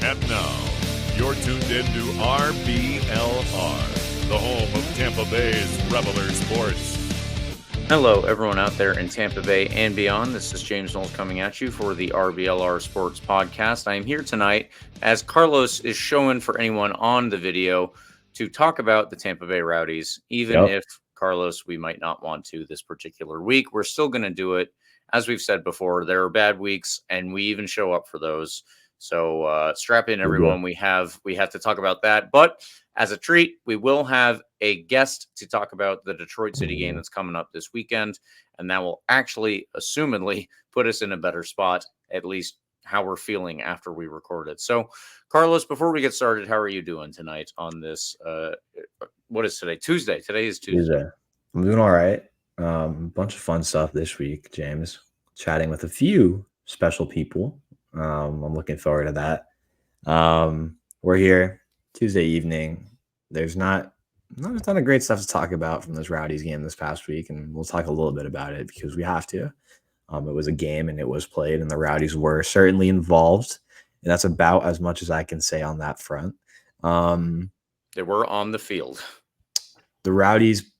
And now, you're tuned in to RBLR, the home of Tampa Bay's Reveler Sports. Hello, everyone out there in Tampa Bay and beyond. This is James Knowles coming at you for the RBLR Sports Podcast. I am here tonight, as Carlos is showing for anyone on the video, to talk about the Tampa Bay Rowdies. Even if, Carlos, we might not want to this particular week, we're still going to do it. As we've said before, there are bad weeks, and we even show up for those. So strap in, everyone. We have to talk about that. But as a treat, we will have a guest to talk about the Detroit City game that's coming up this weekend. And that will actually, assumedly, put us in a better spot, at least how we're feeling after we record it. So, Carlos, before we get started, how are you doing tonight on this? What is today? Tuesday. Today is Tuesday. I'm doing all right. A bunch of fun stuff this week, James. Chatting with a few special people. I'm looking forward to that. We're here Tuesday evening. There's not a ton of great stuff to talk about from this Rowdies game this past week, and we'll talk a little bit about it because we have to. It was a game and it was played, and the Rowdies were certainly involved, and that's about as much as I can say on that front. They were on the field. The Rowdies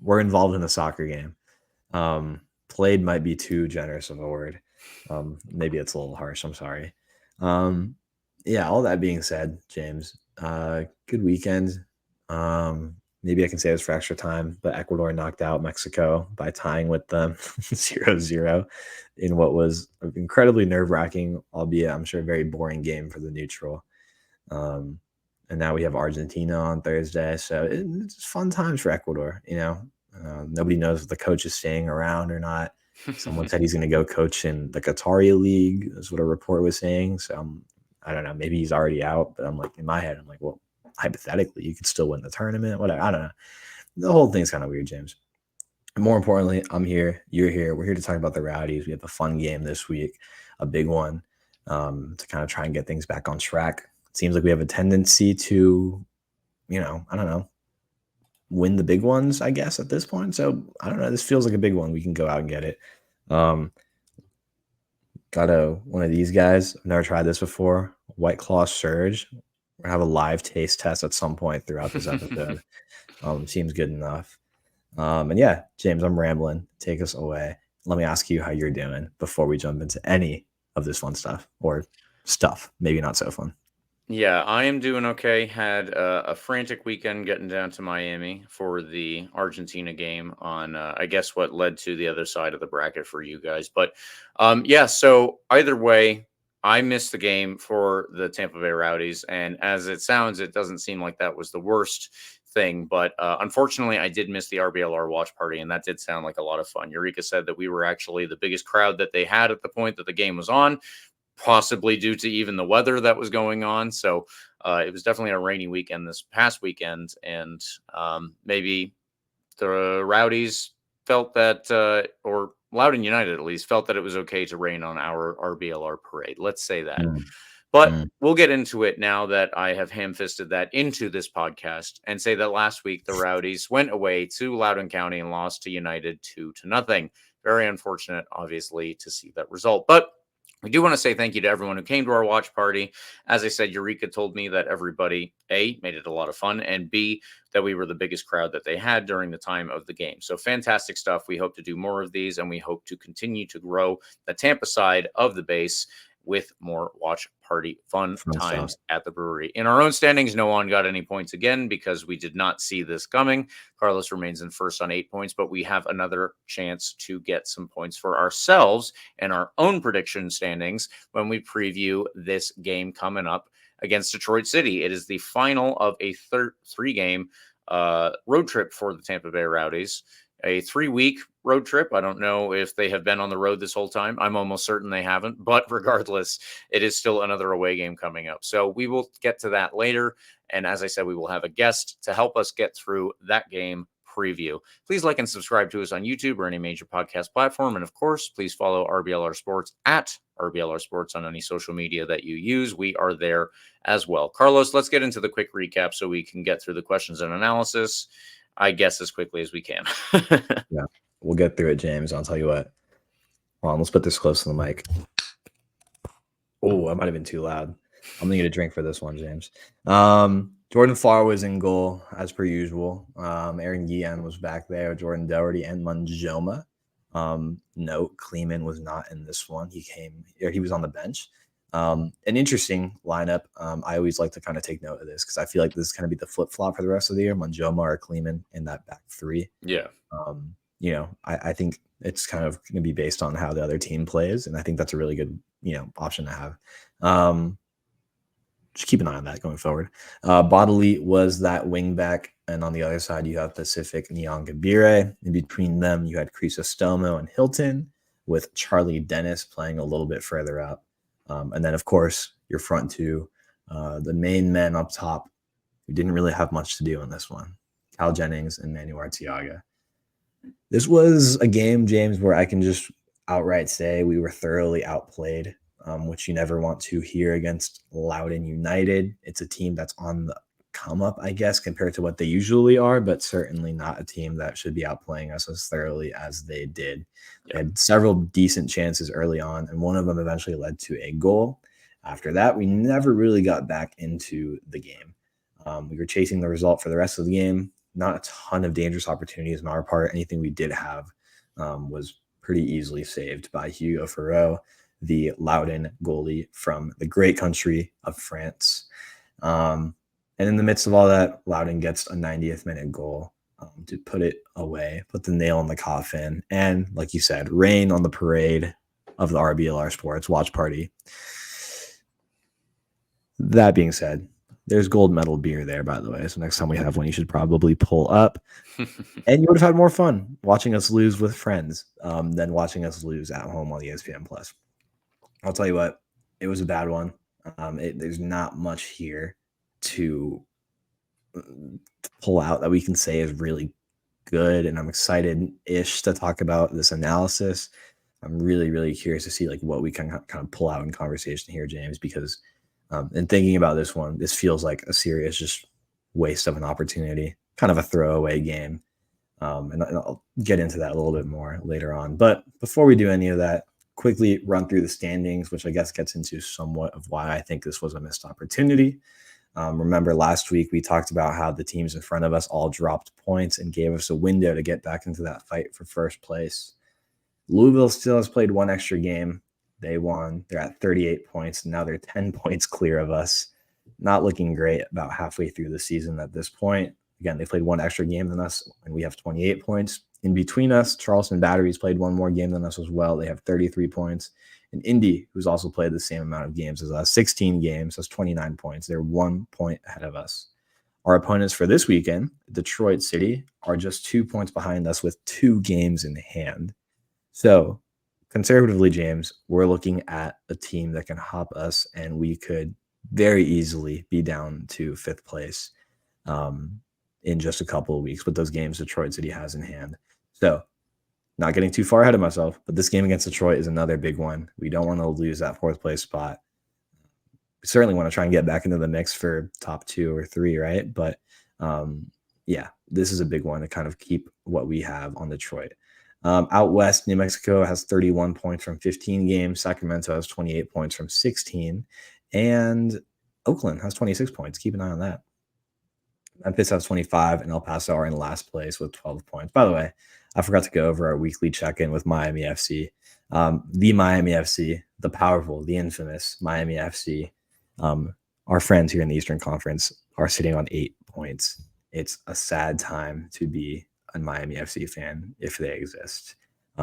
were involved in the soccer game. Played might be too generous of a word. Maybe it's a little harsh. I'm sorry. Yeah, all that being said, James, good weekend. Maybe I can say this for extra time, but Ecuador knocked out Mexico by tying with them 0-0 in what was an incredibly nerve-wracking, albeit I'm sure very boring game for the neutral. And now we have Argentina on Thursday. So it's fun times for Ecuador. Nobody knows if the coach is staying around or not. Someone said he's going to go coach in the Qatari League, is what a report was saying. So I don't know. Maybe he's already out. But I'm like, in my head, I'm like, well, hypothetically, you could still win the tournament. Whatever. I don't know. The whole thing's kind of weird, James. And more importantly, I'm here. You're here. We're here to talk about the Rowdies. We have a fun game this week, a big one, to kind of try and get things back on track. It seems like we have a tendency to, I don't know, win the big ones, I guess, at this point. So I don't know. This feels like a big one. We can go out and get it. Got one of these guys. I've never tried this before. White Claw Surge. We're gonna have a live taste test at some point throughout this episode. Seems good enough. And yeah, James, I'm rambling. Take us away. Let me ask you how you're doing before we jump into any of this fun stuff or stuff. Maybe not so fun. Yeah, I am doing okay. Had a frantic weekend getting down to Miami for the Argentina game on, I guess, what led to the other side of the bracket for you guys. But yeah, so either way, I missed the game for the Tampa Bay Rowdies. And as it sounds, it doesn't seem like that was the worst thing. But unfortunately, I did miss the RBLR watch party, and that did sound like a lot of fun. Eureka said that we were actually the biggest crowd that they had at the point that the game was on, possibly due to even the weather that was going on. So it was definitely a rainy weekend this past weekend. And maybe the Rowdies felt that, or Loudoun United at least, felt that it was okay to rain on our RBLR parade. Let's say that. But we'll get into it now that I have ham-fisted that into this podcast and say that last week the Rowdies went away to Loudoun County and lost to United 2-0. Very unfortunate, obviously, to see that result. But we do want to say thank you to everyone who came to our watch party. As I said, Eureka told me that everybody, A, made it a lot of fun, and B, that we were the biggest crowd that they had during the time of the game. So fantastic stuff. We hope to do more of these, and we hope to continue to grow the Tampa side of the base with more watch party fun times at the brewery. In our own standings, no one got any points again because we did not see this coming. Carlos remains in first on 8 points, but we have another chance to get some points for ourselves and our own prediction standings when we preview this game coming up against Detroit City. It is the final of a three-game road trip for the Tampa Bay Rowdies. A 3-week road trip. I don't know if they have been on the road this whole time. I'm almost certain they haven't, but regardless, it is still another away game coming up. So we will get to that later. And as I said, we will have a guest to help us get through that game preview. Please like and subscribe to us on YouTube or any major podcast platform. And of course, please follow RBLR Sports at RBLR Sports on any social media that you use. We are there as well. Carlos, let's get into the quick recap so we can get through the questions and analysis, I guess, as quickly as we can. Yeah, we'll get through it, James. I'll tell you what. Hold on, let's put this close to the mic. Oh, I might have been too loud. I'm gonna get a drink for this one, James. Jordan Farr was in goal as per usual. Aaron Guillen was back there, Jordan Doherty and Manjoma. Note, Kleeman was not in this one. He was on the bench. An interesting lineup. I always like to kind of take note of this because I feel like this is going to be the flip flop for the rest of the year. Manjoma or Kleeman in that back three. Yeah. I think it's kind of going to be based on how the other team plays, and I think that's a really good option to have. Just keep an eye on that going forward. Bodily was that wing back, and on the other side you have Pacific Nyongabire. In between them you had Crisostomo and Hilton, with Charlie Dennis playing a little bit further up. And then of course your front two, the main men up top who didn't really have much to do in this one, Cal Jennings and Manu Arteaga. This was a game, James, where I can just outright say we were thoroughly outplayed, which you never want to hear against Loudoun United. It's a team that's on the come up, I guess, compared to what they usually are, but certainly not a team that should be outplaying us as thoroughly as they did. They had several decent chances early on, and one of them eventually led to a goal. After that, we never really got back into the game. We were chasing the result for the rest of the game. Not a ton of dangerous opportunities on our part. Anything we did have was pretty easily saved by Hugo Farreau, the Loudoun goalie from the great country of France. And in the midst of all that, Loudoun gets a 90th minute goal to put it away, put the nail in the coffin. And like you said, rain on the parade of the RBLR Sports watch party. That being said, there's gold medal beer there, by the way. So next time we have one, you should probably pull up. And you would have had more fun watching us lose with friends than watching us lose at home on ESPN Plus. I'll tell you what, it was a bad one. There's not much here to pull out that we can say is really good. And I'm excited-ish to talk about this analysis. I'm really, really curious to see like what we can kind of pull out in conversation here, James, because in thinking about this one, this feels like a serious just waste of an opportunity, kind of a throwaway game. And I'll get into that a little bit more later on. But before we do any of that, quickly run through the standings, which I guess gets into somewhat of why I think this was a missed opportunity. Remember last week we talked about how the teams in front of us all dropped points and gave us a window to get back into that fight for first place. Louisville still has played one extra game. They won. They're at 38 points. Now they're 10 points clear of us. Not looking great about halfway through the season at this point. Again, they played one extra game than us, and we have 28 points. In between us, Charleston Batteries played one more game than us as well. They have 33 points. And Indy, who's also played the same amount of games as us, 16 games, has 29 points. They're 1 point ahead of us. Our opponents for this weekend, Detroit City, are just 2 points behind us with 2 games in hand. So, conservatively, James, we're looking at a team that can hop us, and we could very easily be down to 5th place in just a couple of weeks with those games Detroit City has in hand. So, not getting too far ahead of myself, but this game against Detroit is another big one. We don't want to lose that 4th place spot. We certainly want to try and get back into the mix for top 2 or 3, right? But yeah, this is a big one to kind of keep what we have on Detroit. Out west, New Mexico has 31 points from 15 games. Sacramento has 28 points from 16. And Oakland has 26 points. Keep an eye on that. Memphis has 25, and El Paso are in last place with 12 points. By the way, I forgot to go over our weekly check-in with Miami FC. The Miami FC, the powerful, the infamous Miami FC. Our friends here in the Eastern Conference are sitting on 8 points. It's a sad time to be a Miami FC fan if they exist.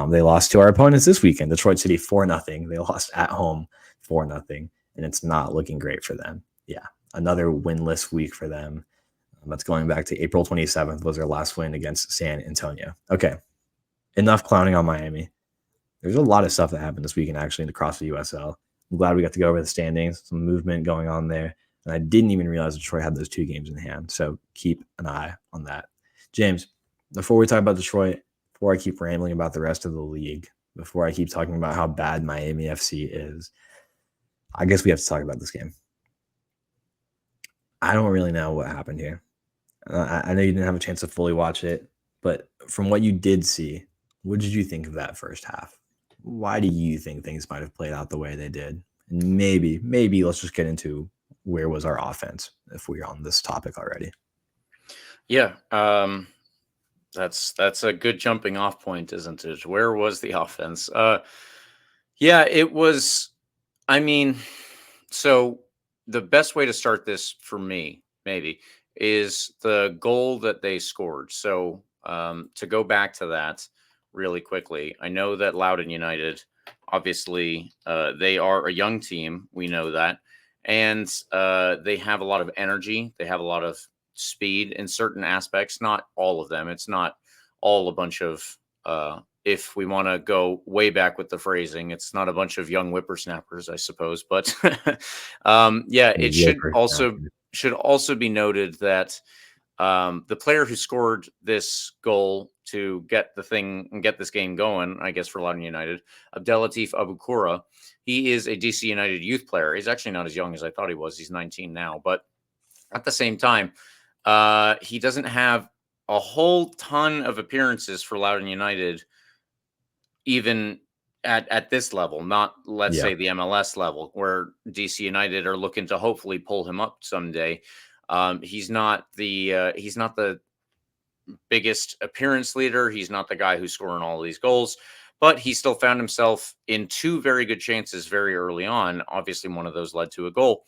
They lost to our opponents this weekend, Detroit City 4-0. They lost at home 4-0, and it's not looking great for them. Yeah, another winless week for them. That's going back to April 27th was their last win against San Antonio. Okay, enough clowning on Miami. There's a lot of stuff that happened this weekend actually across the USL. I'm glad we got to go over the standings, some movement going on there. And I didn't even realize Detroit had those 2 games in hand. So keep an eye on that. James, before we talk about Detroit, before I keep rambling about the rest of the league, before I keep talking about how bad Miami FC is, I guess we have to talk about this game. I don't really know what happened here. I know you didn't have a chance to fully watch it, but from what you did see, what did you think of that first half? Why do you think things might have played out the way they did maybe let's just get into where was our offense if we're on this topic already. Yeah. That's a good jumping off point, isn't it? Where was the offense? Yeah, it was. I mean, so the best way to start this for me, maybe, is the goal that they scored. So to go back to that really quickly, I know that Loudoun United, obviously, they are a young team. We know that. And they have a lot of energy. They have a lot of speed in certain aspects, not all of them. It's not all a bunch of if we want to go way back with the phrasing, it's not a bunch of young whippersnappers, I suppose. But yeah, it should also be noted that the player who scored this goal to get this game going, I guess for Loudoun United, Abdelatif Abukura, he is a DC United youth player. He's actually not as young as I thought he was. He's 19 now, but at the same time, he doesn't have a whole ton of appearances for Loudoun United, even at this level, not let's say the MLS level, where DC United are looking to hopefully pull him up someday. He's not the biggest appearance leader. He's not the guy who's scoring all of these goals, but he still found himself in two very good chances very early on. Obviously, one of those led to a goal.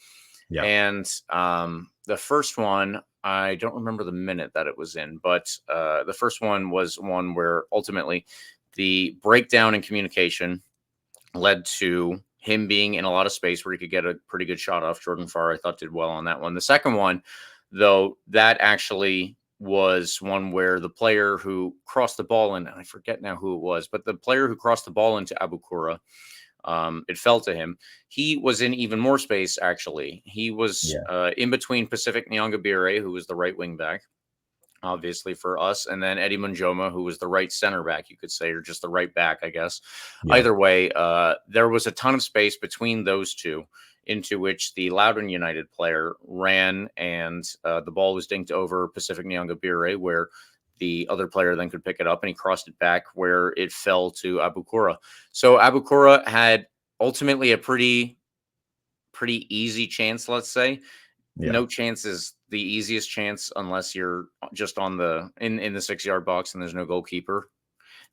Yeah. And the first one, I don't remember the minute that it was in, but the first one was one where ultimately the breakdown in communication led to him being in a lot of space where he could get a pretty good shot off. Jordan Farr, I thought, did well on that one. The second one, though, that actually was one where the player who crossed the ball in, and I forget now who it was, but the player who crossed the ball into Abukura, it fell to him. He was in even more space, actually. He was in between Pacific Nyongabire, who was the right wing back, obviously for us, and then Eddie Munjoma, who was the right center back, you could say, or just the right back, I guess. Yeah. Either way, there was a ton of space between those two, into which the Loudoun United player ran, and the ball was dinked over Pacific Nyongabire, where the other player then could pick it up, and he crossed it back where it fell to Abukura. So Abukura had ultimately a pretty easy chance, let's say. Yeah. No chance is the easiest chance unless you're just on the in the 6-yard box and there's no goalkeeper.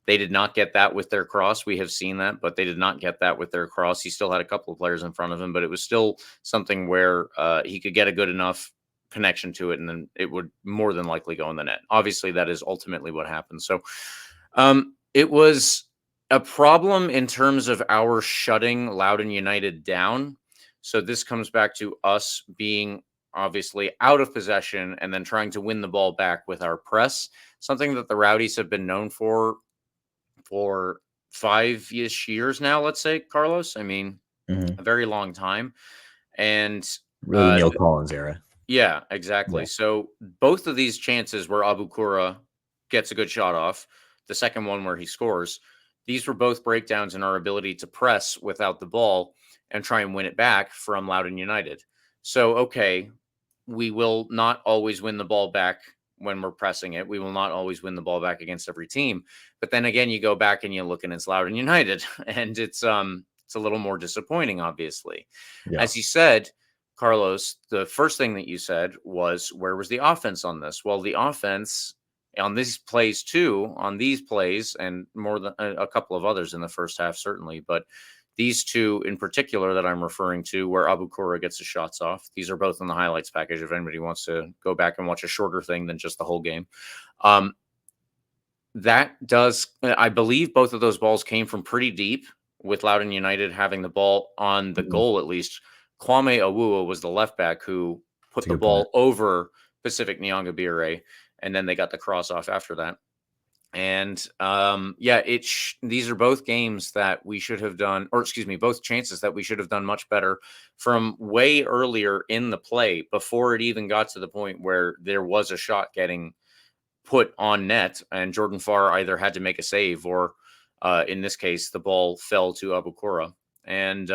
They did not get that with their cross. We have seen that, but they did not get that with their cross. He still had a couple of players in front of him, but it was still something where he could get a good enough connection to it, and then it would more than likely go in the net. Obviously, that is ultimately what happened. So it was a problem in terms of our shutting Loudoun United down. So this comes back to us being obviously out of possession and then trying to win the ball back with our press, something that the Rowdies have been known for 5-ish years now, let's say, Carlos. I mean, a very long time. And really Neil Collins era. Yeah, exactly. Yeah. So both of these chances where Abukura gets a good shot off, the second one where he scores, these were both breakdowns in our ability to press without the ball and try and win it back from Loudoun United. So, okay, we will not always win the ball back when we're pressing it. We will not always win the ball back against every team. But then again, you go back and you look and it's Loudoun United, and it's a little more disappointing, obviously. Yeah. As you said, Carlos, the first thing that you said was, where was the offense on this? Well, the offense on these plays too, on these plays, and more than a couple of others in the first half, certainly, but these two in particular that I'm referring to, where Abukura gets the shots off, these are both in the highlights package if anybody wants to go back and watch a shorter thing than just the whole game. I believe both of those balls came from pretty deep, with Loudoun United having the ball on the goal at least. Kwame Awuwa was the left back who put the ball over Pacific Nyongabire, and then they got the cross off after that. And these are both games that we should have done, both chances that we should have done much better from way earlier in the play, before it even got to the point where there was a shot getting put on net, and Jordan Farr either had to make a save or, in this case, the ball fell to Abukura. And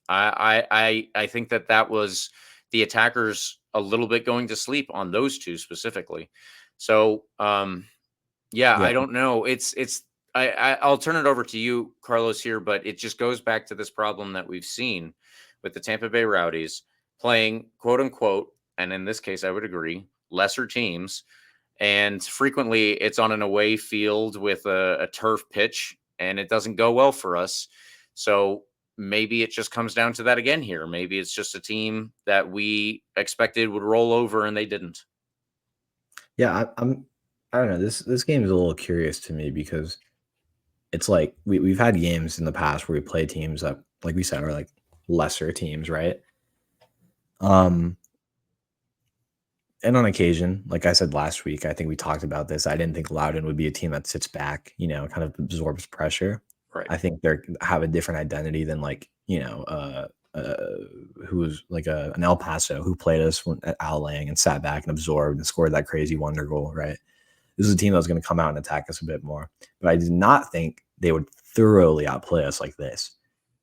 I think that was the attackers a little bit going to sleep on those two specifically. So, I don't know. I'll turn it over to you, Carlos, here, but it just goes back to this problem that we've seen with the Tampa Bay Rowdies playing quote unquote, and in this case, I would agree, lesser teams. And frequently it's on an away field with a turf pitch, and it doesn't go well for us. So maybe it just comes down to that again here. Maybe it's just a team that we expected would roll over and they didn't. Yeah, I don't know. This game is a little curious to me because it's like we've had games in the past where we play teams that, like we said, are like lesser teams, right? Um, and on occasion, like I said last week, I think we talked about this. I didn't think Loudon would be a team that sits back, kind of absorbs pressure. Right. I think they have a different identity than like, who was like an El Paso who played us at Al Lang and sat back and absorbed and scored that crazy wonder goal, right? This is a team that was going to come out and attack us a bit more. But I did not think they would thoroughly outplay us like this.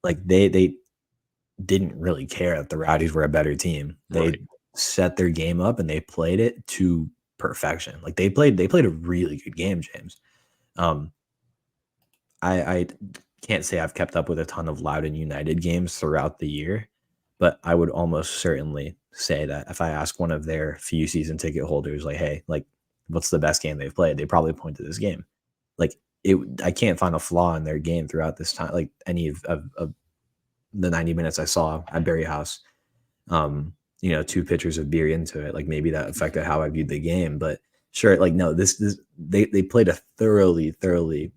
Like they didn't really care that the Rowdies were a better team. They set their game up and they played it to perfection. Like they played a really good game, James. I can't say I've kept up with a ton of Loudoun United games throughout the year, but I would almost certainly say that if I ask one of their few season ticket holders, like, hey, like, what's the best game they've played? They probably point to this game. Like I can't find a flaw in their game throughout this time. Like any of the 90 minutes I saw at Berry House, 2 pitchers of beer into it. Like maybe that affected how I viewed the game, but sure. Like, no, they played a thoroughly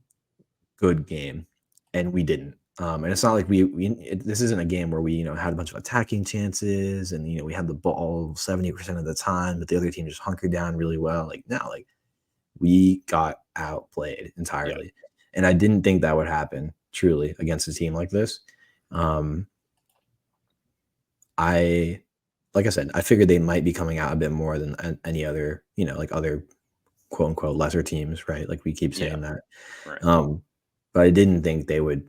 good game and we didn't. And it's not like this isn't a game where we, had a bunch of attacking chances and, we had the ball 70% of the time, but the other team just hunkered down really well. Like, no, like we got outplayed entirely. Yeah. And I didn't think that would happen truly against a team like this. Like I said, I figured they might be coming out a bit more than any other, like other quote unquote lesser teams, right? Like we keep saying that. Right. But I didn't think they would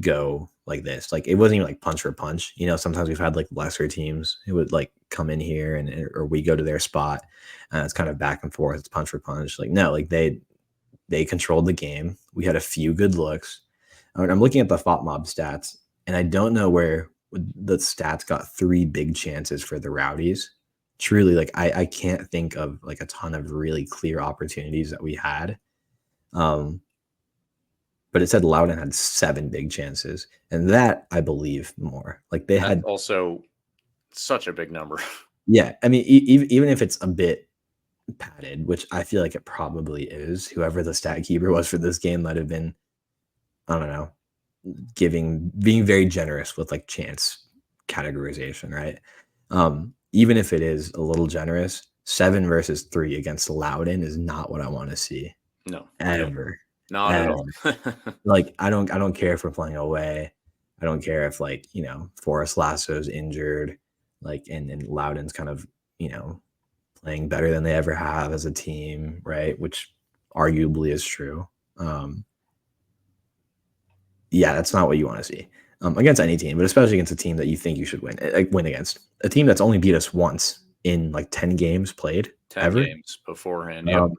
go like this. Like it wasn't even like punch for punch. Sometimes we've had like lesser teams who would like come in here or we go to their spot and it's kind of back and forth. It's punch for punch. Like no, like they controlled the game. We had a few good looks. I'm looking at the FOTMob stats and I don't know where the stats got 3 big chances for the Rowdies. Truly, like I can't think of like a ton of really clear opportunities that we had. But it said Loudon had 7 big chances, and that I believe more. Like they had also such a big number. Yeah, I mean, even if it's a bit padded, which I feel like it probably is, whoever the stat keeper was for this game might have been, I don't know, being very generous with like chance categorization, right? Even if it is a little generous, 7 versus 3 against Loudon is not what I want to see. No, ever. Not at all. Like I don't care if we're playing away. I don't care if like, Forrest Lasso's injured, like and Loudon's kind of, playing better than they ever have as a team, right? Which arguably is true. Yeah, that's not what you want to see against any team, but especially against a team that you think you should win against. A team that's only beat us once in like 10 games played. 10 games beforehand. Yep.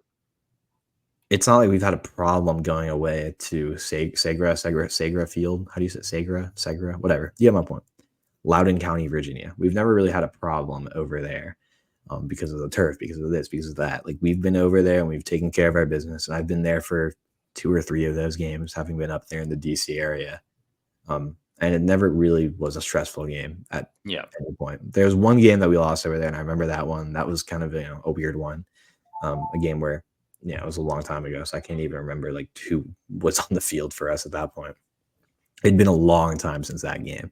It's not like we've had a problem going away to Segra Field. How do you say Segra? Whatever. You have my point. Loudoun County, Virginia. We've never really had a problem over there because of the turf, because of this, because of that. Like we've been over there and we've taken care of our business. And I've been there for 2 or 3 of those games, having been up there in the DC area. And it never really was a stressful game at any point. There's one game that we lost over there, and I remember that one. That was kind of a weird one. A game where it was a long time ago, so I can't even remember like who was on the field for us at that point. It'd been a long time since that game.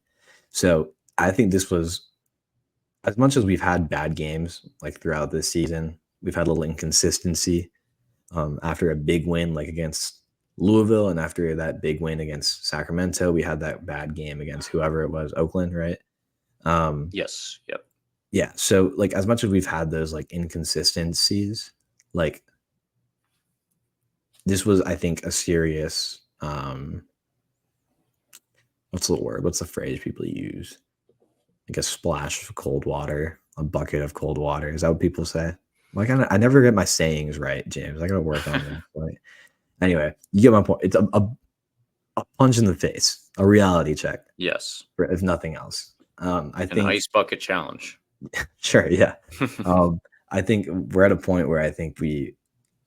So I think this was, as much as we've had bad games like throughout this season, we've had a little inconsistency after a big win like against Louisville, and after that big win against Sacramento, we had that bad game against whoever it was, Oakland, right? Yes. Yep. Yeah. So like as much as we've had those like inconsistencies, like this was, I think, a serious what's the word? What's the phrase people use? Like a splash of cold water, a bucket of cold water. Is that what people say? Like I never get my sayings right, James. I gotta work on them. Anyway, you get my point. It's a punch in the face, a reality check, Yes. if nothing else. I An think ice bucket challenge. sure, yeah. I think we're at a point where I think we,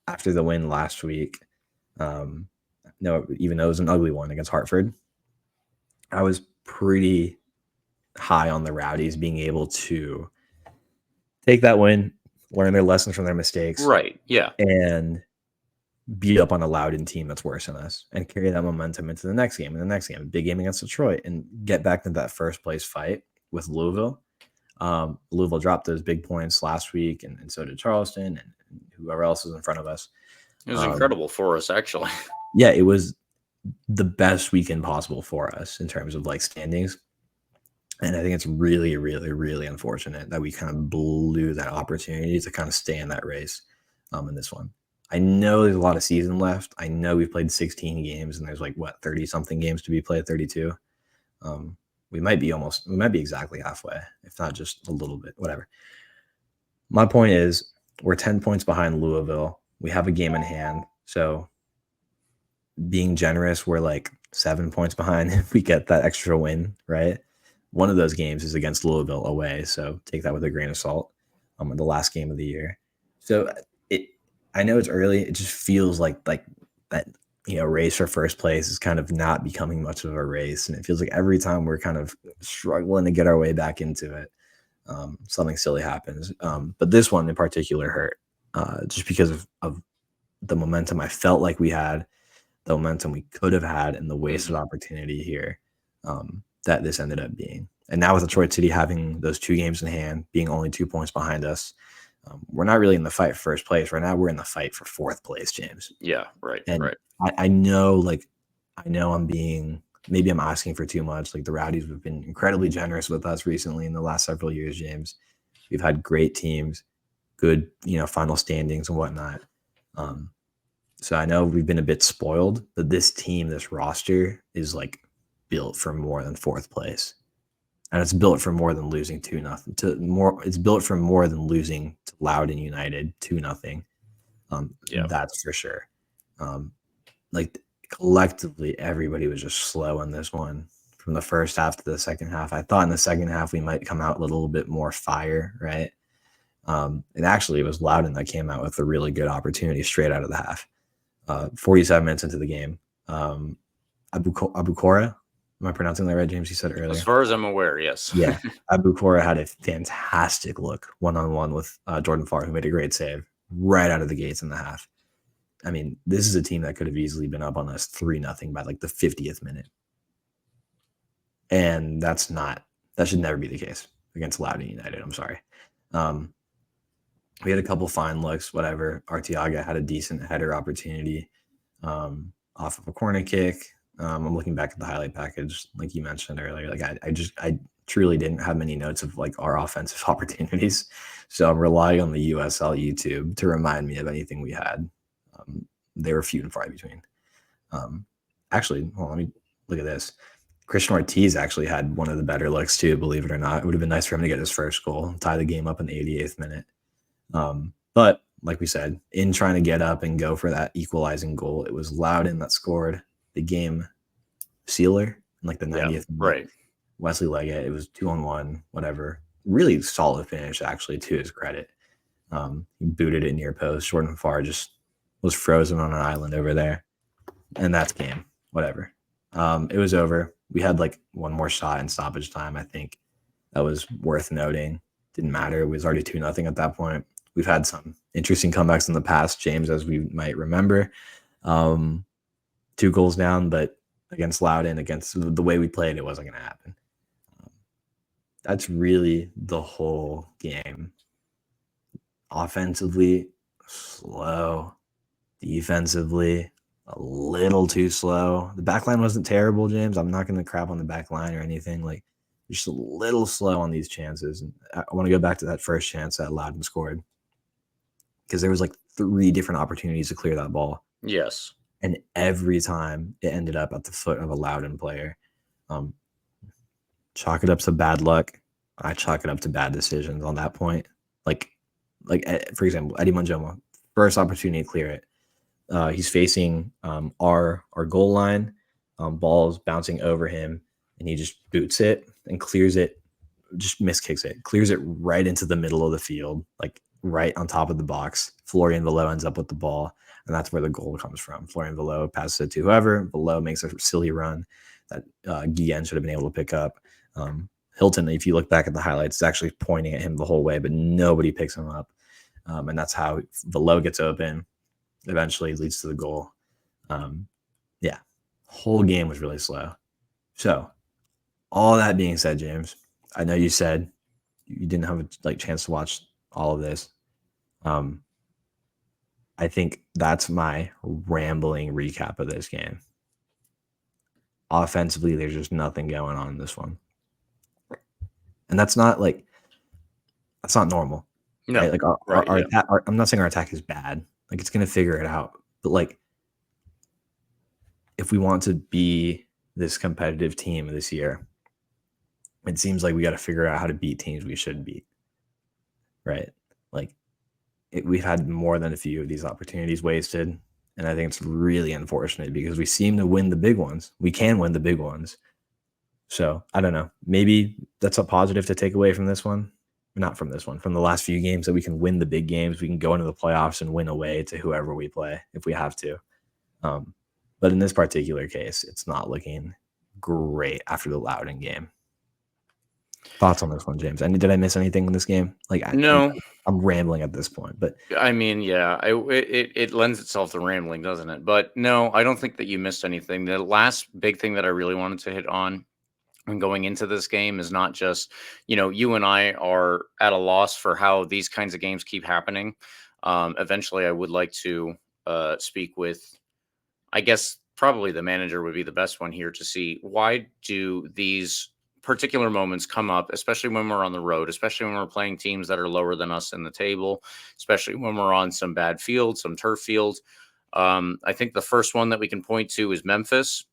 after the win last week, no, even though it was an ugly one against Hartford, I was pretty high on the Rowdies being able to take that win, learn their lessons from their mistakes, Right. Yeah. and beat up on a Loudoun team that's worse than us and carry that momentum into the next game and the next game, a big game against Detroit, and get back into that first place fight with Louisville. Louisville dropped those big points last week, and so did Charleston and whoever else is in front of us. It was incredible for us, actually. Yeah, it was the best weekend possible for us in terms of like standings. And I think it's really, really, really unfortunate that we kind of blew that opportunity to kind of stay in that race in this one. I know there's a lot of season left. I know we've played 16 games and there's like, 30 something games to be played, 32. We might be exactly halfway, if not just a little bit, whatever. My point is we're 10 points behind Louisville. We have a game in hand. So being generous, we're like 7 points behind if we get that extra win, right? One of those games is against Louisville away, so take that with a grain of salt. The last game of the year. So I know it's early. It just feels like that, race for first place is kind of not becoming much of a race, and it feels like every time we're kind of struggling to get our way back into it, something silly happens. But this one in particular hurt, just because of the momentum I felt like we had, the momentum we could have had, and the wasted opportunity here that this ended up being. And now with Detroit City having those 2 games in hand, being only 2 points behind us, we're not really in the fight for first place. Right now, we're in the fight for 4th place, James. Yeah, right, And right. I know maybe I'm asking for too much. Like the Rowdies have been incredibly generous with us recently in the last several years, James. We've had great teams, good, final standings and whatnot. So I know we've been a bit spoiled, but this team, this roster is like built for more than 4th place. And it's built for more than losing 2-0. It's built for more than losing to Loudoun United 2-0. Yeah. That's for sure. Like collectively, everybody was just slow in this one from the first half to the second half. I thought in the second half we might come out with a little bit more fire, right? And actually, it was Loudoun that came out with a really good opportunity straight out of the half. 47 minutes into the game, Abukora. Am I pronouncing that right, James? You said earlier. As far as I'm aware, yes. Yeah, Abukora had a fantastic look one-on-one with Jordan Farr, who made a great save right out of the gates in the half. I mean, this is a team that could have easily been up on us 3-0 by like the 50th minute. And that should never be the case against Loudoun United. I'm sorry. We had a couple fine looks, whatever. Arteaga had a decent header opportunity off of a corner kick. I'm looking back at the highlight package, like you mentioned earlier. Like I truly didn't have many notes of like our offensive opportunities. So I'm relying on the USL YouTube to remind me of anything we had. They were few and far between. Actually, let me look at this. Christian Ortiz actually had one of the better looks too, believe it or not. It would have been nice for him to get his first goal, tie the game up in the 88th minute. But like we said, in trying to get up and go for that equalizing goal, it was Loudoun that scored the game sealer in like the 90th minute. Right. Wesley Leggett, it was 2-on-1, whatever. Really solid finish, actually, to his credit. He booted it near post. Jordan Farr just was frozen on an island over there. And that's game, whatever. It was over. We had like one more shot in stoppage time, I think. That was worth noting. Didn't matter. It was already 2-0 at that point. We've had some interesting comebacks in the past, James, as we might remember. 2 goals down, but against Loudoun, against the way we played, it wasn't going to happen. That's really the whole game. Offensively, slow. Defensively, a little too slow. The back line wasn't terrible, James. I'm not going to crap on the back line or anything. Like, just a little slow on these chances. And I want to go back to that first chance that Loudoun scored, because there was like 3 different opportunities to clear that ball. Yes. And every time it ended up at the foot of a Loudoun player. Chalk it up to bad luck. I chalk it up to bad decisions on that point. Like for example, Eddie Manjoma, first opportunity to clear it. He's facing our goal line, balls bouncing over him, and he just boots it and clears it, just miskicks it, clears it right into the middle of the field, like right on top of the box. Florian Velo ends up with the ball, and that's where the goal comes from. Florian Velo passes it to whoever. Velo makes a silly run that Guillen should have been able to pick up. Hilton, if you look back at the highlights, is actually pointing at him the whole way, but nobody picks him up. And that's how Velo gets open. Eventually leads to the goal. Yeah, whole game was really slow. So all that being said, James, I know you said you didn't have a chance to watch all of this. I think that's my rambling recap of this game. Offensively, there's just nothing going on in this one. And that's not normal. No, right? Like right, our yeah. attack, I'm not saying our attack is bad. Like it's going to figure it out. But like, if we want to be this competitive team this year, it seems like we got to figure out how to beat teams we should beat. Right? Like we've had more than a few of these opportunities wasted. And I think it's really unfortunate because we seem to win the big ones. We can win the big ones. So I don't know. Maybe that's a positive to take away from this one. Not from this one, from the last few games, that we can win the big games. We can go into the playoffs and win away to whoever we play if we have to. But in this particular case, it's not looking great after the Loudoun game. Thoughts on this one, James? Did I miss anything in this game? No. I'm rambling at this point, but I mean, yeah, it lends itself to rambling, doesn't it? But no, I don't think that you missed anything. The last big thing that I really wanted to hit on when going into this game is not just, you and I are at a loss for how these kinds of games keep happening. Eventually, I would like to speak with, I guess, probably the manager would be the best one here to see why do these particular moments come up, especially when we're on the road, especially when we're playing teams that are lower than us in the table, especially when we're on some bad fields, some turf fields. I think the first one that we can point to is Memphis.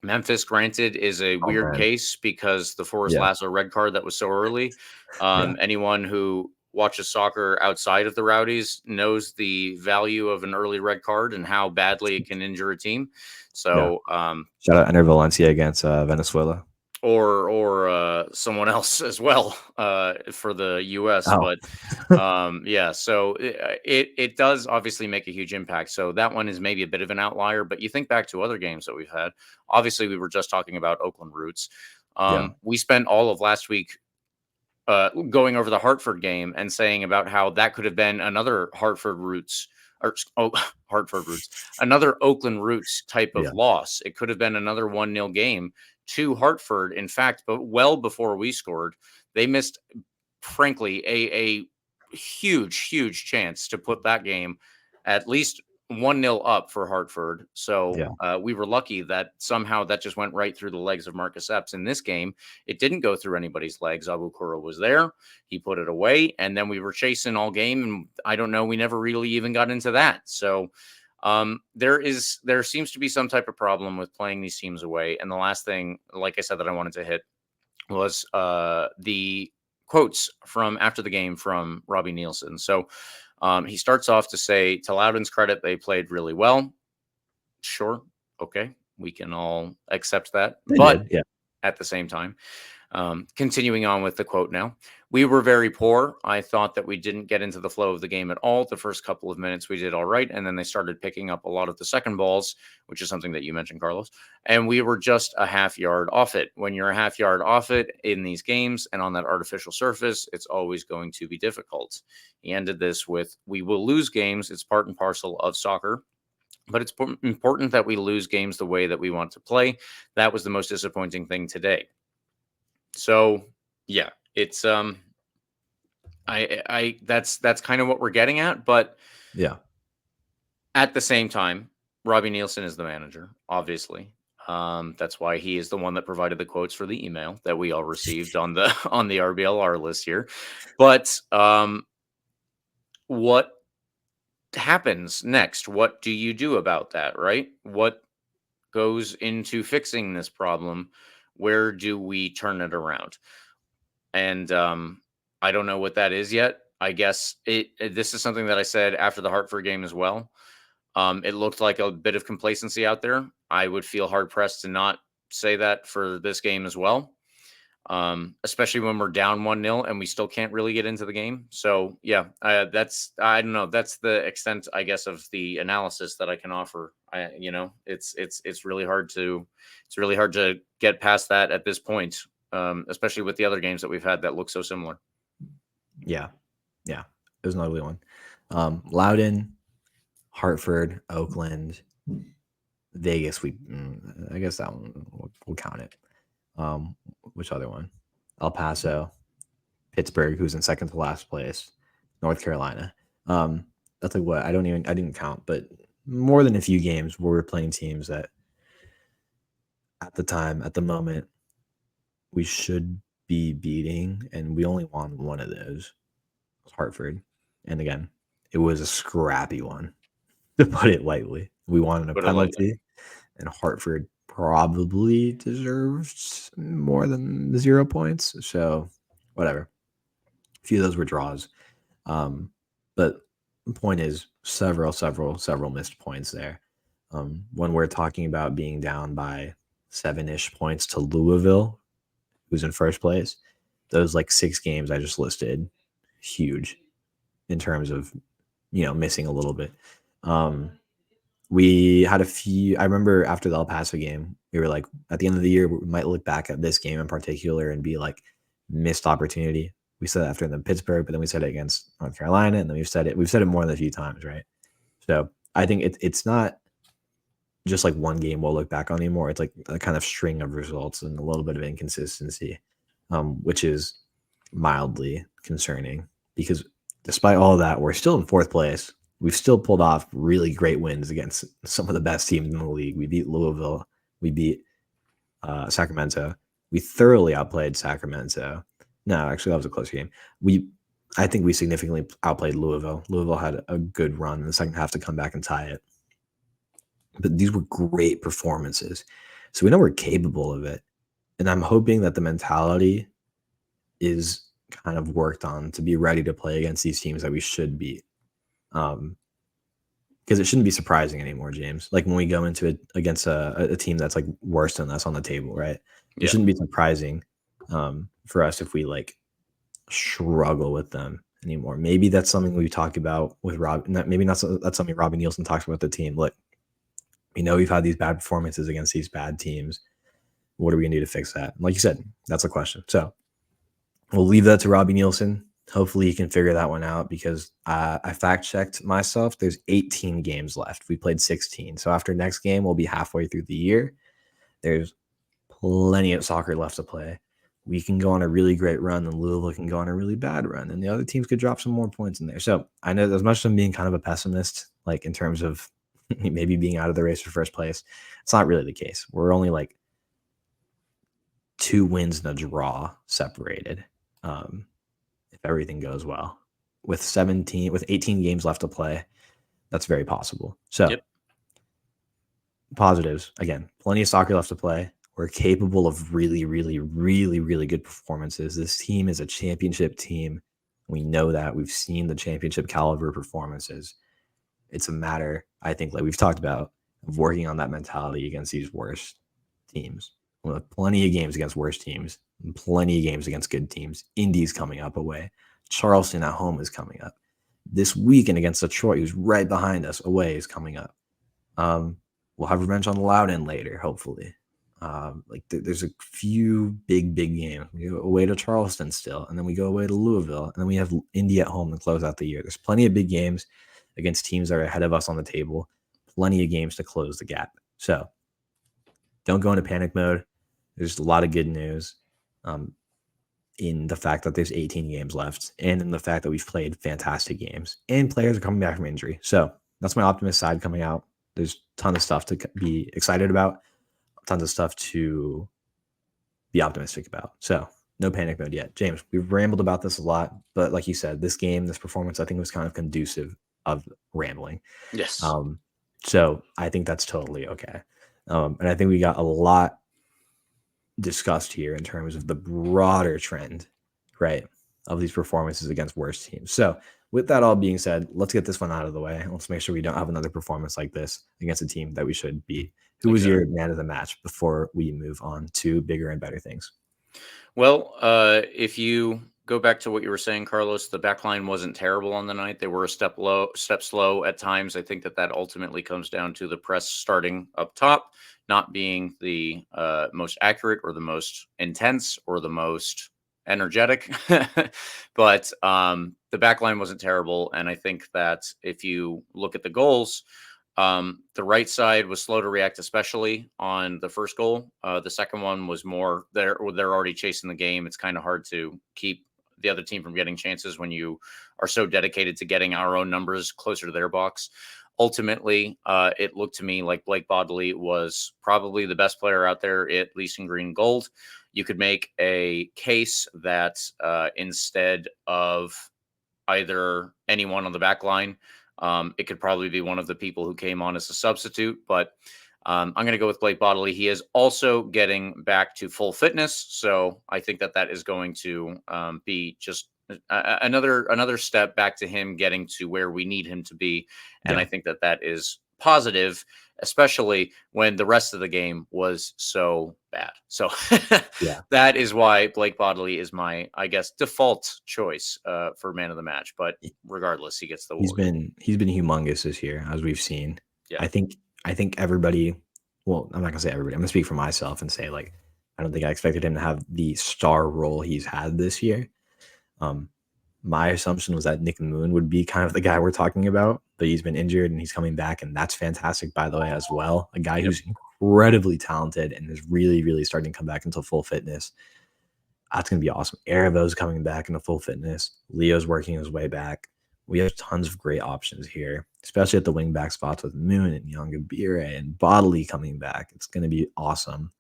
Memphis, granted, is a weird case because the Forrest Lasso red card that was so early. Anyone who watches soccer outside of the Rowdies knows the value of an early red card and how badly it can injure a team. So, shout out Ender Valencia against Venezuela. Or someone else as well for the U.S. Oh. But yeah, so it does obviously make a huge impact. So that one is maybe a bit of an outlier. But you think back to other games that we've had. Obviously, we were just talking about Oakland Roots. We spent all of last week going over the Hartford game and saying about how that could have been another Hartford Roots. Hartford Roots, another Oakland Roots type of loss. It could have been another 1-0 game to Hartford, in fact, but well before we scored. They missed, frankly, a huge chance to put that game at least 1-0 up for Hartford. So we were lucky that somehow that just went right through the legs of Marcus Epps. In this game, it didn't go through anybody's legs. Abukuro was there. He put it away, and then we were chasing all game, and I don't know, we never really even got into that. So there seems to be some type of problem with playing these teams away. And the last thing, like I said, that I wanted to hit was the quotes from after the game from Robbie Nielsen. So he starts off to say, to Loudoun's credit, they played really well. Sure. Okay. We can all accept that. But at the same time, continuing on with the quote now, we were very poor. I thought that we didn't get into the flow of the game at all. The first couple of minutes we did all right. And then they started picking up a lot of the second balls, which is something that you mentioned, Carlos. And we were just a half yard off it. When you're a half yard off it in these games and on that artificial surface, it's always going to be difficult. He ended this with, we will lose games. It's part and parcel of soccer. But it's important that we lose games the way that we want to play. That was the most disappointing thing today. So, yeah, it's that's kind of what we're getting at, but at the same time, Robbie Nielsen is the manager, obviously. That's why he is the one that provided the quotes for the email that we all received on the RBLR list here. But what happens next? What do you do about that, right? What goes into fixing this problem? Where do we turn it around? And I don't know what that is yet. I guess this is something that I said after the Hartford game as well. It looked like a bit of complacency out there. I would feel hard pressed to not say that for this game as well, especially when we're down 1-0 and we still can't really get into the game. So yeah, that's, I don't know, that's the extent, I guess, of the analysis that I can offer. It's really hard to get past that at this point, especially with the other games that we've had that look so similar. Yeah, it was an ugly one. Loudoun, Hartford, Oakland, Vegas. I guess that one we'll count it. Which other one? El Paso, Pittsburgh, who's in second to last place, North Carolina. That's like what I didn't count, but more than a few games where we're playing teams that at the moment, we should be beating, and we only won one of those. It was Hartford. And again, it was a scrappy one, to put it lightly. We won a penalty, and Hartford probably deserves more than 0 points. So whatever. A few of those were draws. But the point is several missed points there. When we're talking about being down by 7-ish points to Louisville, who's in first place, those like 6 games I just listed, huge in terms of, missing a little bit. We had a few. I remember after the El Paso game, we were like, at the end of the year, we might look back at this game in particular and be like, missed opportunity. We said that after the Pittsburgh, but then we said it against North Carolina, and then we've said it more than a few times, right? So I think it's not just like one game we'll look back on anymore. It's like a kind of string of results and a little bit of inconsistency, which is mildly concerning because despite all of that, we're still in 4th place. We've still pulled off really great wins against some of the best teams in the league. We beat Louisville. We beat Sacramento. We thoroughly outplayed Sacramento. No, actually, that was a close game. I think we significantly outplayed Louisville. Louisville had a good run in the second half to come back and tie it. But these were great performances. So we know we're capable of it. And I'm hoping that the mentality is kind of worked on to be ready to play against these teams that we should beat. Because it shouldn't be surprising anymore, James. Like when we go into it against a team that's like worse than us on the table, right? It shouldn't be surprising for us if we like struggle with them anymore. Maybe that's something we talk about with Rob. That's something Robbie Nielsen talks about the team. Look, we know we've had these bad performances against these bad teams. What are we gonna do to fix that? Like you said, that's a question. So we'll leave that to Robbie Nielsen. Hopefully he can figure that one out because I fact checked myself. There's 18 games left. We played 16. So after next game, we'll be halfway through the year. There's plenty of soccer left to play. We can go on a really great run and Louisville can go on a really bad run and the other teams could drop some more points in there. So I know as much as I'm being kind of a pessimist, like in terms of maybe being out of the race for first place, it's not really the case. We're only like 2 wins and a draw separated. If everything goes well with 18 games left to play, that's very possible. So positives, again, plenty of soccer left to play. We're capable of really, really, really, really good performances. This team is a championship team. We know that. We've seen the championship caliber performances. It's a matter, I think, like we've talked about, of working on that mentality against these worst teams. We'll have plenty of games against worse teams, and plenty of games against good teams. Indy's coming up away. Charleston at home is coming up. This weekend against Detroit, who's right behind us, away is coming up. We'll have revenge on the Loudoun later, hopefully. There's a few big games. We go away to Charleston still, and then we go away to Louisville, and then we have Indy at home to close out the year. There's plenty of big games against teams that are ahead of us on the table. Plenty of games to close the gap. So don't go into panic mode. There's a lot of good news in the fact that there's 18 games left and in the fact that we've played fantastic games and players are coming back from injury. So that's my optimist side coming out. There's a ton of stuff to be excited about, tons of stuff to be optimistic about. So no panic mode yet. James, we've rambled about this a lot, but like you said, this performance, I think was kind of conducive of rambling. Yes. So I think that's totally okay. And I think we got a lot discussed here in terms of the broader trend, right, of these performances against worse teams. So with that all being said, let's get this one out of the way. Let's make sure we don't have another performance like this against a team that we should beat. Who was your man of the match before we move on to bigger and better things? Well, if you go back to what you were saying, Carlos, the back line wasn't terrible on the night. They were a step slow at times. I think that ultimately comes down to the press starting up top, not being the most accurate or the most intense or the most energetic. But the back line wasn't terrible. And I think that if you look at the goals, the right side was slow to react, especially on the first goal. The second one was more they're already chasing the game. It's kind of hard to keep the other team from getting chances when you are so dedicated to getting our own numbers closer to their box. Ultimately, it looked to me like Blake Bodley was probably the best player out there, at least in green and gold. You could make a case that instead of either anyone on the back line, it could probably be one of the people who came on as a substitute, but I'm going to go with Blake Bodley. He is also getting back to full fitness, so I think that is going to be just another step back to him getting to where we need him to be, and I think that is positive, especially when the rest of the game was so bad. So that is why Blake Bodley is my, I guess, default choice for man of the match. But regardless, he gets the award. He's been humongous this year, as we've seen. Yeah. I think everybody. Well, I'm not gonna say everybody. I'm gonna speak for myself and say, like, I don't think I expected him to have the star role he's had this year. My assumption was that Nick Moon would be kind of the guy we're talking about, but he's been injured and he's coming back, and that's fantastic, by the way, as well. A guy who's incredibly talented and is really, really starting to come back into full fitness. That's going to be awesome. Erevo's coming back into full fitness. Leo's working his way back. We have tons of great options here, especially at the wing back spots with Moon and Yongabire and Bodley coming back. It's going to be awesome.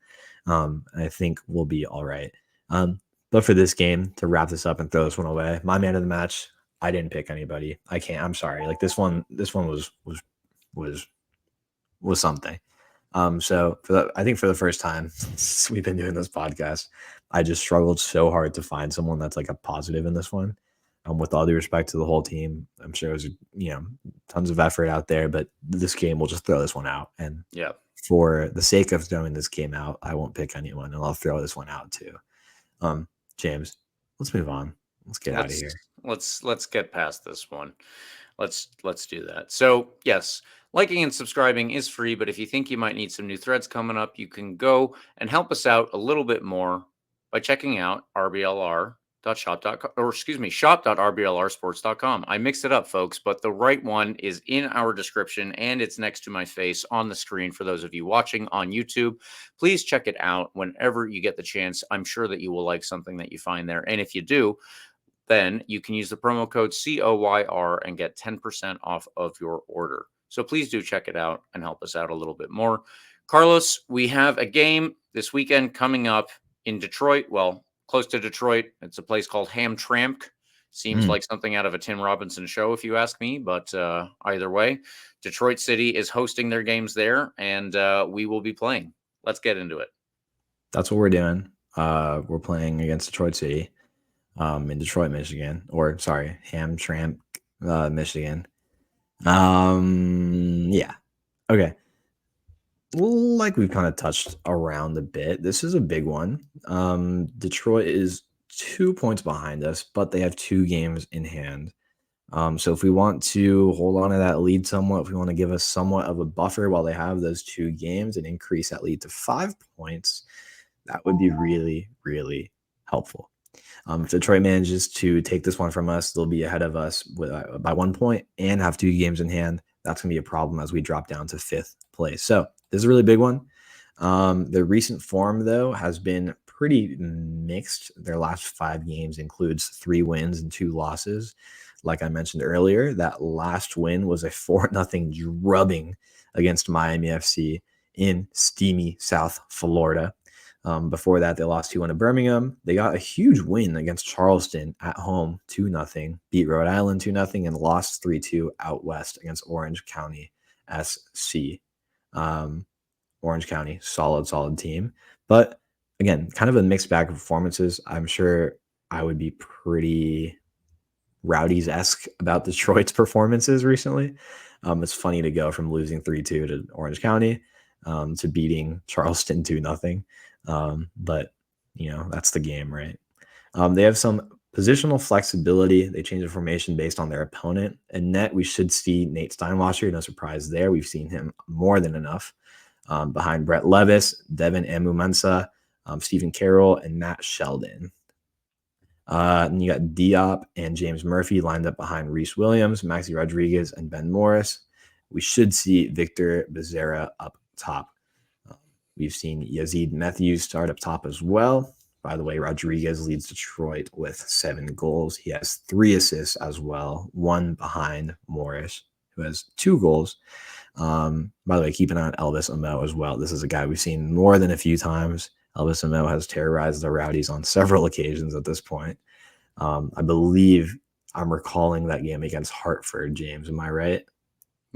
I think we'll be all right. But for this game, to wrap this up and throw this one away, my man of the match, I didn't pick anybody. I can't. I'm sorry. Like this one was something. So I think for the first time since we've been doing this podcast, I just struggled so hard to find someone that's like a positive in this one. With all due respect to the whole team, I'm sure it was tons of effort out there, but this game we'll just throw this one out. And for the sake of throwing this game out, I won't pick anyone, and I'll throw this one out too. James, let's move on. Let's get out of here. Let's get past this one. Let's do that. So yes, liking and subscribing is free, but if you think you might need some new threads coming up, you can go and help us out a little bit more by checking out shop.rblrsports.com. I mixed it up, folks, but the right one is in our description and it's next to my face on the screen for those of you watching on YouTube. Please check it out whenever you get the chance. I'm sure that you will like something that you find there. And if you do, then you can use the promo code COYR and get 10% off of your order. So please do check it out and help us out a little bit more. Carlos, we have a game this weekend coming up in Detroit. Well, close to Detroit. It's a place called Hamtramck. Seems like something out of a Tim Robinson show, if you ask me. But either way, Detroit City is hosting their games there, and we will be playing. Let's get into it. That's what we're doing. We're playing against Detroit City in Detroit, Michigan. Or, sorry, Hamtramck, Michigan. Yeah. Okay. Like we've kind of touched around a bit, this is a big one. Detroit is 2 points behind us, but they have 2 games in hand. So if we want to hold on to that lead somewhat, if we want to give us somewhat of a buffer while they have those 2 games and increase that lead to 5 points, that would be really, really helpful. If Detroit manages to take this one from us, they'll be ahead of us by 1 point and have 2 games in hand. That's going to be a problem as we drop down to 5th place. So this is a really big one. The recent form, though, has been pretty mixed. Their last 5 games includes 3 wins and 2 losses. Like I mentioned earlier, that last win was a 4-0 drubbing against Miami FC in steamy South Florida. Before that, they lost 2-1 to Birmingham. They got a huge win against Charleston at home, 2-0, beat Rhode Island 2-0, and lost 3-2 out west against Orange County SC. Orange County, solid team. But again, kind of a mixed bag of performances. I'm sure I would be pretty Rowdies-esque about Detroit's performances recently. It's funny to go from losing 3-2 to Orange County to beating Charleston 2-0. But, that's the game, right? They have some positional flexibility. They change the formation based on their opponent. And net, we should see Nate Steinwasser. No surprise there. We've seen him more than enough. Behind Brett Levis, Devin Amumensa, Stephen Carroll, and Matt Sheldon. And you got Diop and James Murphy lined up behind Reese Williams, Maxi Rodriguez, and Ben Morris. We should see Victor Becerra up top. We've seen Yazid Matthews start up top as well. By the way, Rodriguez leads Detroit with 7 goals. He has 3 assists as well, 1 behind Morris, who has 2 goals. By the way, keep an eye on Elvis Amo as well. This is a guy we've seen more than a few times. Elvis Amo has terrorized the Rowdies on several occasions at this point. I believe I'm recalling that game against Hartford, James. Am I right?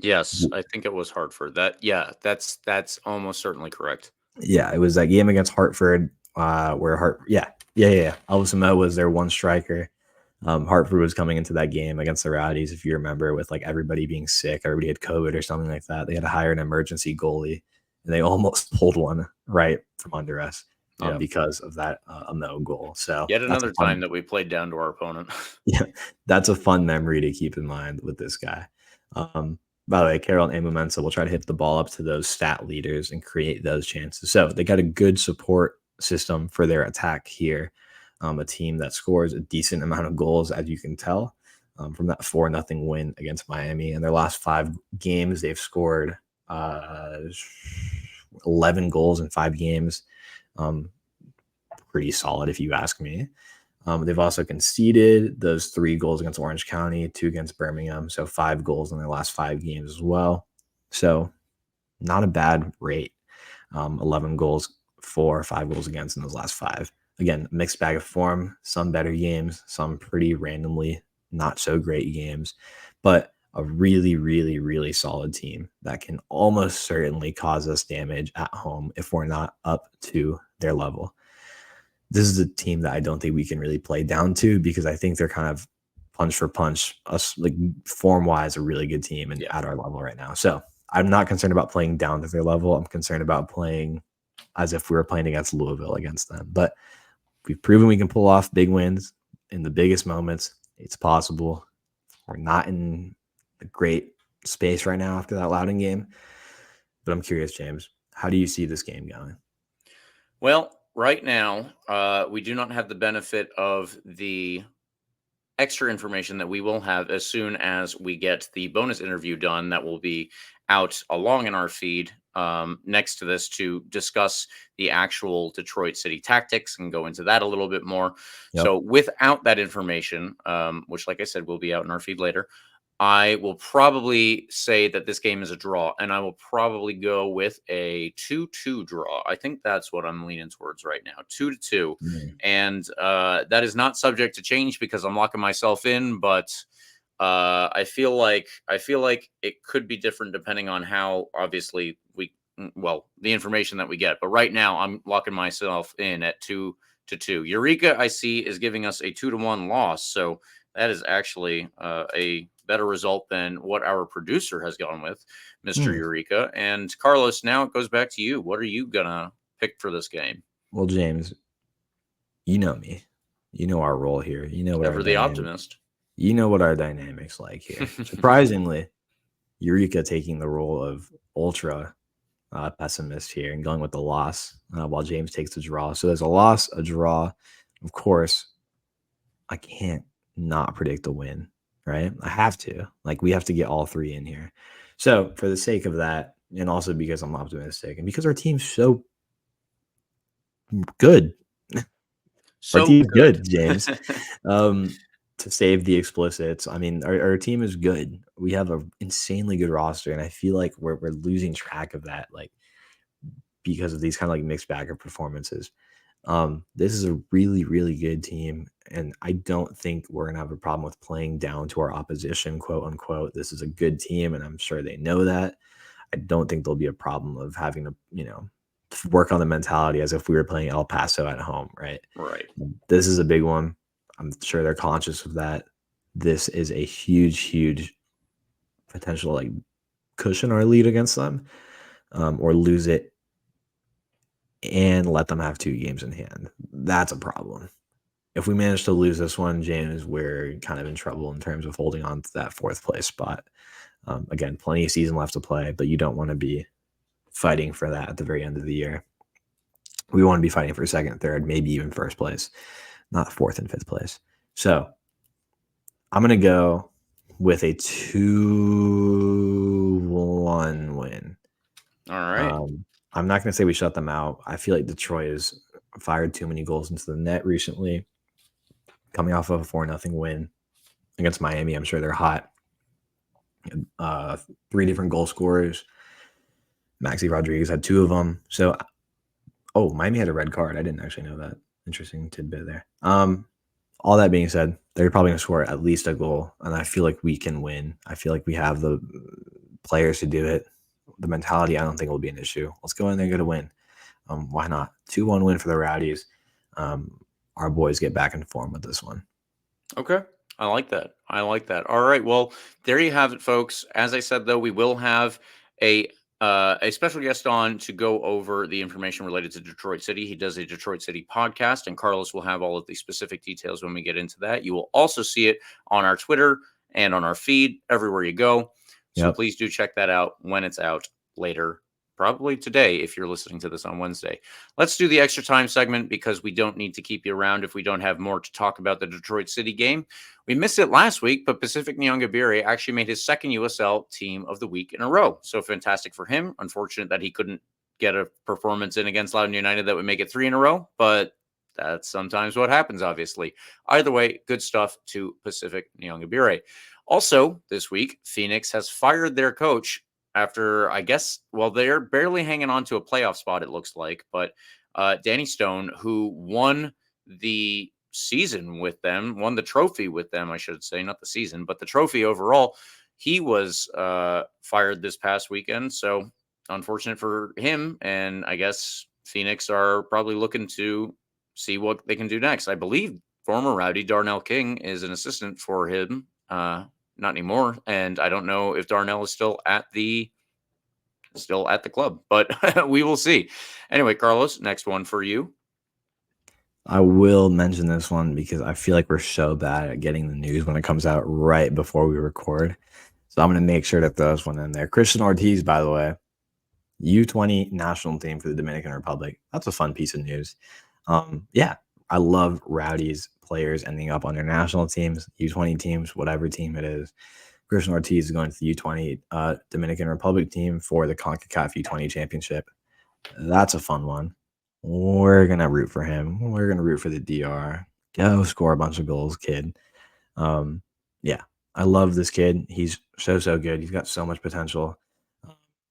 Yes, I think it was Hartford. That's almost certainly correct. Yeah, it was that game against Hartford where Elvis Amo was their one striker. Hartford was coming into that game against the Rowdies, if you remember, with like everybody being sick, everybody had COVID or something like that. They had to hire an emergency goalie, and they almost pulled one right from under us because of that Amo goal. So yet another time that we played down to our opponent. Yeah, that's a fun memory to keep in mind with this guy. By the way, Carroll and Amumensa will try to hit the ball up to those stat leaders and create those chances. So they got a good support system for their attack here. A team that scores a decent amount of goals, as you can tell, from that 4-0 win against Miami. In their last 5 games, they've scored 11 goals in 5 games. Pretty solid, if you ask me. They've also conceded those 3 goals against Orange County, 2 against Birmingham, so 5 goals in their last 5 games as well. So not a bad rate. 11 goals for, 5 goals against in those last 5. Again, mixed bag of form, some better games, some pretty randomly not so great games, but a really, really, really solid team that can almost certainly cause us damage at home if we're not up to their level. This is a team that I don't think we can really play down to because I think they're kind of punch for punch, us like form-wise, a really good team and at our level right now. So I'm not concerned about playing down to their level. I'm concerned about playing as if we were playing against Louisville against them. But we've proven we can pull off big wins in the biggest moments. It's possible. We're not in a great space right now after that Loudoun game. But I'm curious, James, how do you see this game going? Well, right now, we do not have the benefit of the extra information that we will have as soon as we get the bonus interview done that will be out along in our feed next to this to discuss the actual Detroit City tactics and go into that a little bit more. Yep. So without that information, which, like I said, will be out in our feed later, I will probably say that this game is a draw, and I will probably go with a 2-2 draw. I think that's what I'm leaning towards right now, 2-2. And that is not subject to change because I'm locking myself in, but I feel like it could be different depending on how obviously the information that we get. But right now, I'm locking myself in at 2-2. Eureka, I see, is giving us a 2-1 loss, so that is actually a better result than what our producer has gone with, Mr. Eureka. And Carlos, now it goes back to you. What are you going to pick for this game? Well, James, you know me. You know our role here. You know what Ever the optimist. You know what our dynamics like here. Surprisingly, Eureka taking the role of ultra pessimist here and going with the loss while James takes the draw. So there's a loss, a draw. Of course, I can't not predict a win, right? I have to. Like, we have to get all 3 in here. So for the sake of that, and also because I'm optimistic and because our team's so good. So our team's good, James. To save the explicits, I mean, our team is good. We have an insanely good roster, and I feel like we're losing track of that, like, because of these kind of like mixed bag of performances. This is a really, really good team, and I don't think we're gonna have a problem with playing down to our opposition, quote unquote. This is a good team, and I'm sure they know that. I don't think there'll be a problem of having to, work on the mentality as if we were playing El Paso at home, right? Right. This is a big one. I'm sure they're conscious of that. this is a huge potential like cushion our lead against them, or lose it and let them have 2 games in hand. That's a problem. If we manage to lose this one, James, we're kind of in trouble in terms of holding on to that 4th place spot. Again, plenty of season left to play, but you don't want to be fighting for that at the very end of the year. We want to be fighting for 2nd, 3rd, maybe even 1st place, not 4th and 5th place. So I'm going to go with a 2-1 win. All right. I'm not going to say we shut them out. I feel like Detroit has fired too many goals into the net recently, coming off of a 4-0 win against Miami. I'm sure they're hot. 3 different goal scorers. Maxi Rodriguez had 2 of them. So, Miami had a red card. I didn't actually know that. Interesting tidbit there. All that being said, they're probably going to score at least a goal, and I feel like we can win. I feel like we have the players to do it. The mentality, I don't think will be an issue. Let's go in there and get a win. Why not? 2-1 win for the Rowdies. Our boys get back in form with this one. Okay. I like that. All right. Well, there you have it, folks. As I said, though, we will have a special guest on to go over the information related to Detroit City. He does a Detroit City podcast, and Carlos will have all of the specific details when we get into that. You will also see it on our Twitter and on our feed everywhere you go. So please do check that out when it's out later, probably today if you're listening to this on Wednesday. Let's do the extra time segment because we don't need to keep you around if we don't have more to talk about the Detroit City game. We missed it last week, but Pacific Nyongabire actually made his 2nd USL Team of the Week in a row. So fantastic for him. Unfortunate that he couldn't get a performance in against Loudoun United that would make it 3 in a row, but that's sometimes what happens, obviously. Either way, good stuff to Pacific Nyongabire. Also, this week, Phoenix has fired their coach after, I guess, they're barely hanging on to a playoff spot, it looks like. But Danny Stone, who won the season with them, won the trophy with them, I should say, not the season, but the trophy overall, he was fired this past weekend. So unfortunate for him. And I guess Phoenix are probably looking to see what they can do next. I believe former Rowdy Darnell King is an assistant for him. Not anymore, and I don't know if Darnell is still at the club, but we will see. Anyway, Carlos, next one for you. I will mention this one because I feel like we're so bad at getting the news when it comes out right before we record. So I'm going to make sure to throw this one in there. Christian Ortiz, by the way, U20 national team for the Dominican Republic. That's a fun piece of news. Yeah, I love Rowdies players ending up on their national teams, U20 teams, whatever team it is. Christian Ortiz is going to the U20 Dominican Republic team for the CONCACAF U20 championship. That's a fun one. We're going to root for him. We're going to root for the DR. Go score a bunch of goals, kid. Yeah, I love this kid. He's so good. He's got so much potential.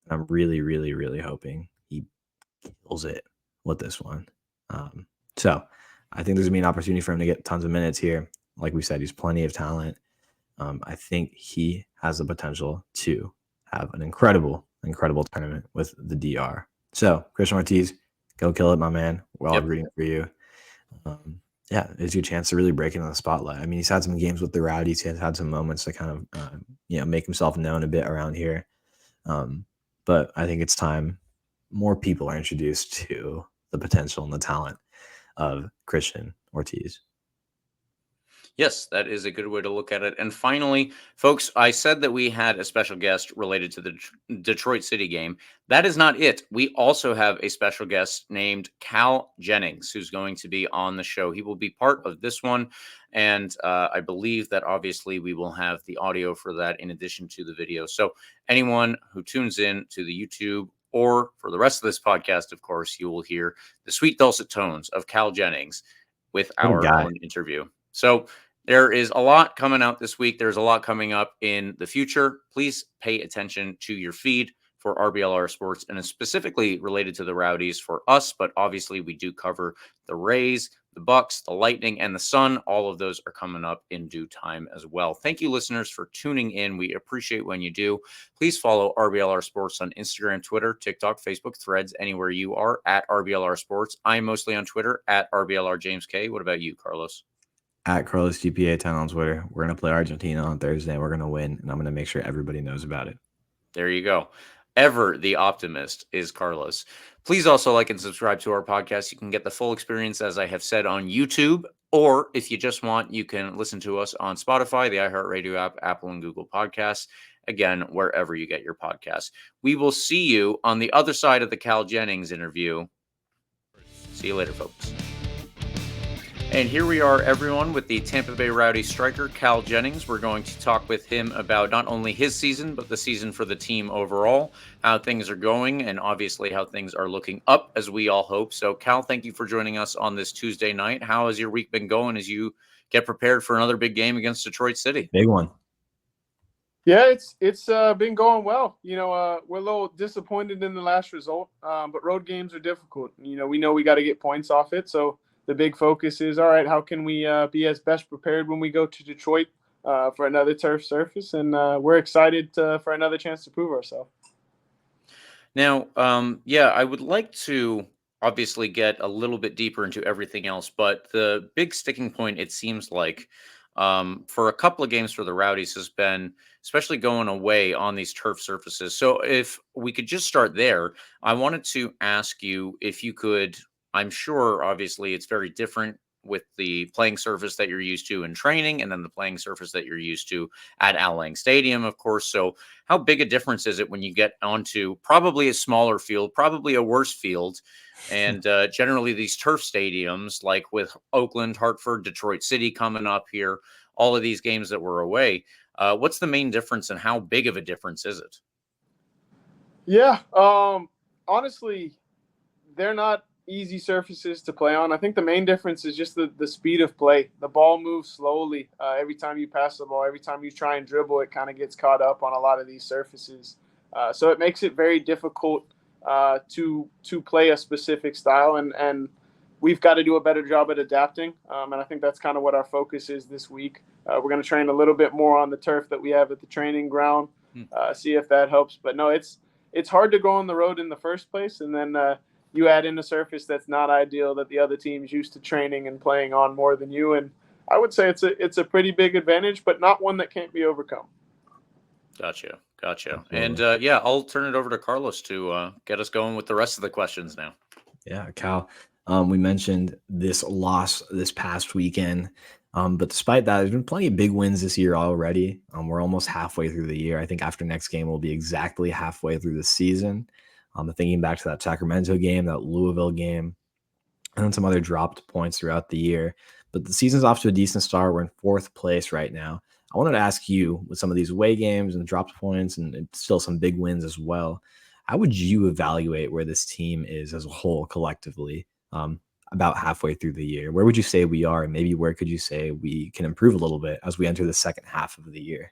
I'm really hoping he kills it with this one. So I think there's going to be an opportunity for him to get tons of minutes here. Like we said, he's plenty of talent. I think he has the potential to have an incredible tournament with the DR. So, Christian Ortiz, go kill it, my man. We're all rooting for you. Yeah, it's your chance to really break into the spotlight. I mean, he's had some games with the Rowdies. He's had some moments to kind of, make himself known a bit around here. But I think it's time more people are introduced to the potential and the talent of Christian Ortiz. Yes, that is a good way to look at it. And finally, folks, I said that we had a special guest related to the Detroit City game. That is not it. We also have a special guest named Cal Jennings, who's going to be on the show. He will be part of this one. And I believe that obviously we will have the audio for that in addition to the video. So anyone who tunes in to the YouTube or for the rest of this podcast, of course, you will hear the sweet dulcet tones of Cal Jennings with our own interview. So there is a lot coming out this week. There's a lot coming up in the future. Please pay attention to your feed for RBLR Sports, and it's specifically related to the Rowdies for us, but obviously we do cover the Rays, the Bucks, the Lightning, and the Sun. All of those are coming up in due time as well. Thank you, listeners, for tuning in. We appreciate when you do. Please follow RBLR Sports on Instagram, Twitter, TikTok, Facebook, Threads, anywhere you are at RBLR Sports. I'm mostly on Twitter at RBLR James K. What about you, Carlos? at Carlos GPA 10 on Twitter. We're going to play Argentina on Thursday, and we're going to win, and I'm going to make sure everybody knows about it. There you go. Ever the optimist is Carlos. Please also like and subscribe to our podcast. You can get the full experience, as I have said, on YouTube, or if you just want, you can listen to us on Spotify, the iHeartRadio app, Apple and Google Podcasts. Again, wherever you get your podcasts. We will see you on the other side of the Cal Jennings interview. See you later, folks. And here we are, everyone, with the Tampa Bay Rowdies striker, Cal Jennings. We're going to talk with him about not only his season, but the season for the team overall, how things are going, and obviously how things are looking up, as we all hope. So, Cal, thank you for joining us on this Tuesday night. How has your week been going as you get prepared for another big game against Detroit City? Big one. Yeah, it's been going well. We're a little disappointed in the last result, but road games are difficult. We know we got to get points off it. So the big focus is, all right, how can we be as best prepared when we go to Detroit for another turf surface? And we're excited for another chance to prove ourselves. Now, I would like to obviously get a little bit deeper into everything else, but the big sticking point, it seems like, for a couple of games for the Rowdies has been especially going away on these turf surfaces. So if we could just start there, I wanted to ask you if you could, I'm sure obviously it's very different with the playing surface that you're used to in training and then the playing surface that you're used to at Al Lang Stadium, of course. So how big a difference is it when you get onto probably a smaller field, probably a worse field, and generally these turf stadiums like with Oakland, Hartford, Detroit City coming up here, all of these games that were away, what's the main difference and how big of a difference is it? Yeah, honestly, they're not easy surfaces to play on. I think the main difference is just the speed of play. The ball moves slowly. Every time you pass the ball, every time you try and dribble, it kind of gets caught up on a lot of these surfaces. So it makes it very difficult to play a specific style, and we've got to do a better job at adapting. And I think that's kind of what our focus is this week. We're going to train a little bit more on the turf that we have at the training ground, see if that helps. But no, it's hard to go on the road in the first place, and then you add in a surface that's not ideal that the other team's used to training and playing on more than you. And I would say it's a pretty big advantage, but not one that can't be overcome. Gotcha. And I'll turn it over to Carlos to get us going with the rest of the questions now. Yeah, Cal, we mentioned this loss this past weekend, but despite that, there's been plenty of big wins this year already. We're almost halfway through the year. I think after next game, we'll be exactly halfway through the season. Thinking back to that Sacramento game, that Louisville game, and then some other dropped points throughout the year. But the season's off to a decent start. We're in 4th place right now. I wanted to ask you, with some of these away games and dropped points and still some big wins as well, how would you evaluate where this team is as a whole collectively about halfway through the year? Where would you say we are, and maybe where could you say we can improve a little bit as we enter the second half of the year?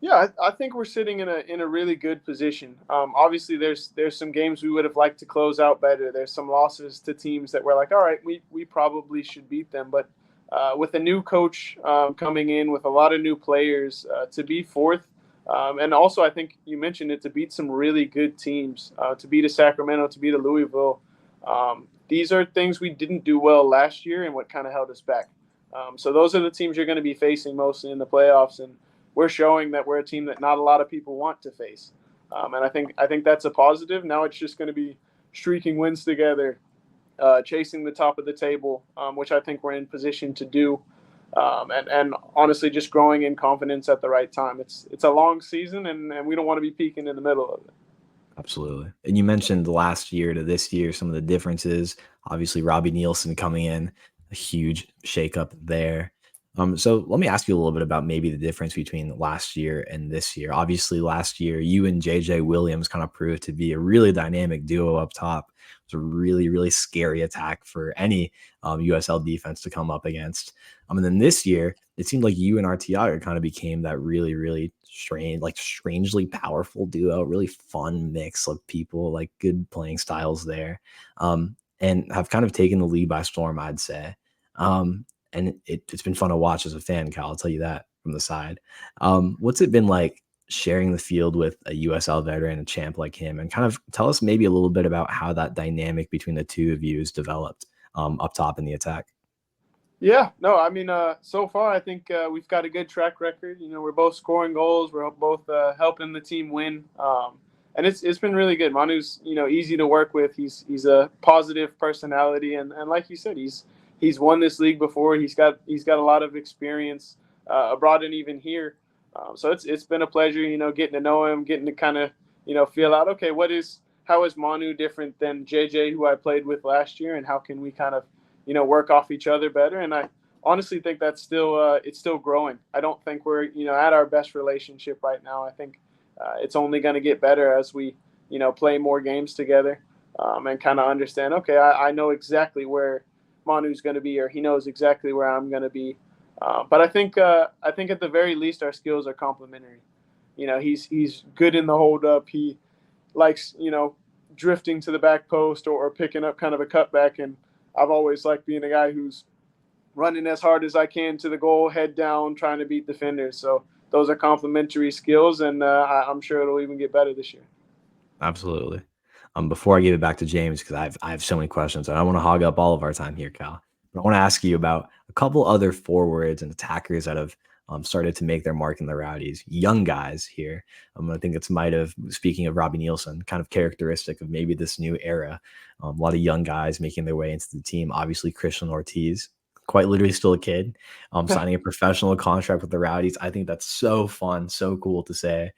Yeah, I think we're sitting in a really good position. Obviously, there's some games we would have liked to close out better. There's some losses to teams that we're like, all right, we probably should beat them. But with a new coach coming in, with a lot of new players, to be 4th, and also I think you mentioned it, to beat some really good teams, to beat a Sacramento, to beat a Louisville. These are things we didn't do well last year and what kind of held us back. So those are the teams you're going to be facing mostly in the playoffs, and we're showing that we're a team that not a lot of people want to face. And I think that's a positive. Now it's just going to be streaking wins together, chasing the top of the table, which I think we're in position to do. And honestly, just growing in confidence at the right time. It's a long season, and we don't want to be peaking in the middle of it. Absolutely. And you mentioned last year to this year, some of the differences. Obviously, Robbie Nielsen coming in, a huge shakeup there. So let me ask you a little bit about maybe the difference between last year and this year. Obviously, last year, you and JJ Williams kind of proved to be a really dynamic duo up top. It was a really, really scary attack for any USL defense to come up against. And then this year, it seemed like you and Arteaga kind of became that really, really strange, like strangely powerful duo, really fun mix of people, like good playing styles there, and have kind of taken the league by storm, I'd say. And it's been fun to watch as a fan, Cal. I'll tell you that from the side. What's it been like sharing the field with a USL veteran, a champ like him, and kind of tell us maybe a little bit about how that dynamic between the two of you is developed up top in the attack? Yeah, no, I mean, so far I think we've got a good track record. You know, we're both scoring goals. We're both helping the team win, and it's been really good. Manu's easy to work with. He's a positive personality, and like you said, he's won this league before. He's got a lot of experience abroad and even here. So it's been a pleasure, getting to know him, getting to kind of feel out, okay, how is Manu different than JJ, who I played with last year, and how can we kind of work off each other better. And I honestly think that's still it's still growing. I don't think we're at our best relationship right now. I think it's only going to get better as we play more games together and kind of understand. Okay, I know exactly where Manu's going to be, or he knows exactly where I'm going to be. But I think at the very least our skills are complementary. He's good in the hold up. He likes drifting to the back post or picking up kind of a cutback, and I've always liked being a guy who's running as hard as I can to the goal, head down, trying to beat defenders. So those are complementary skills, and I'm sure it'll even get better this year. Absolutely. Before I give it back to James, because I have so many questions, and I don't want to hog up all of our time here, Cal. But I want to ask you about a couple other forwards and attackers that have started to make their mark in the Rowdies. Young guys here. I think it's speaking of Robbie Nielsen, kind of characteristic of maybe this new era. A lot of young guys making their way into the team. Obviously, Christian Ortiz, quite literally still a kid, signing a professional contract with the Rowdies. I think that's so fun, so cool to say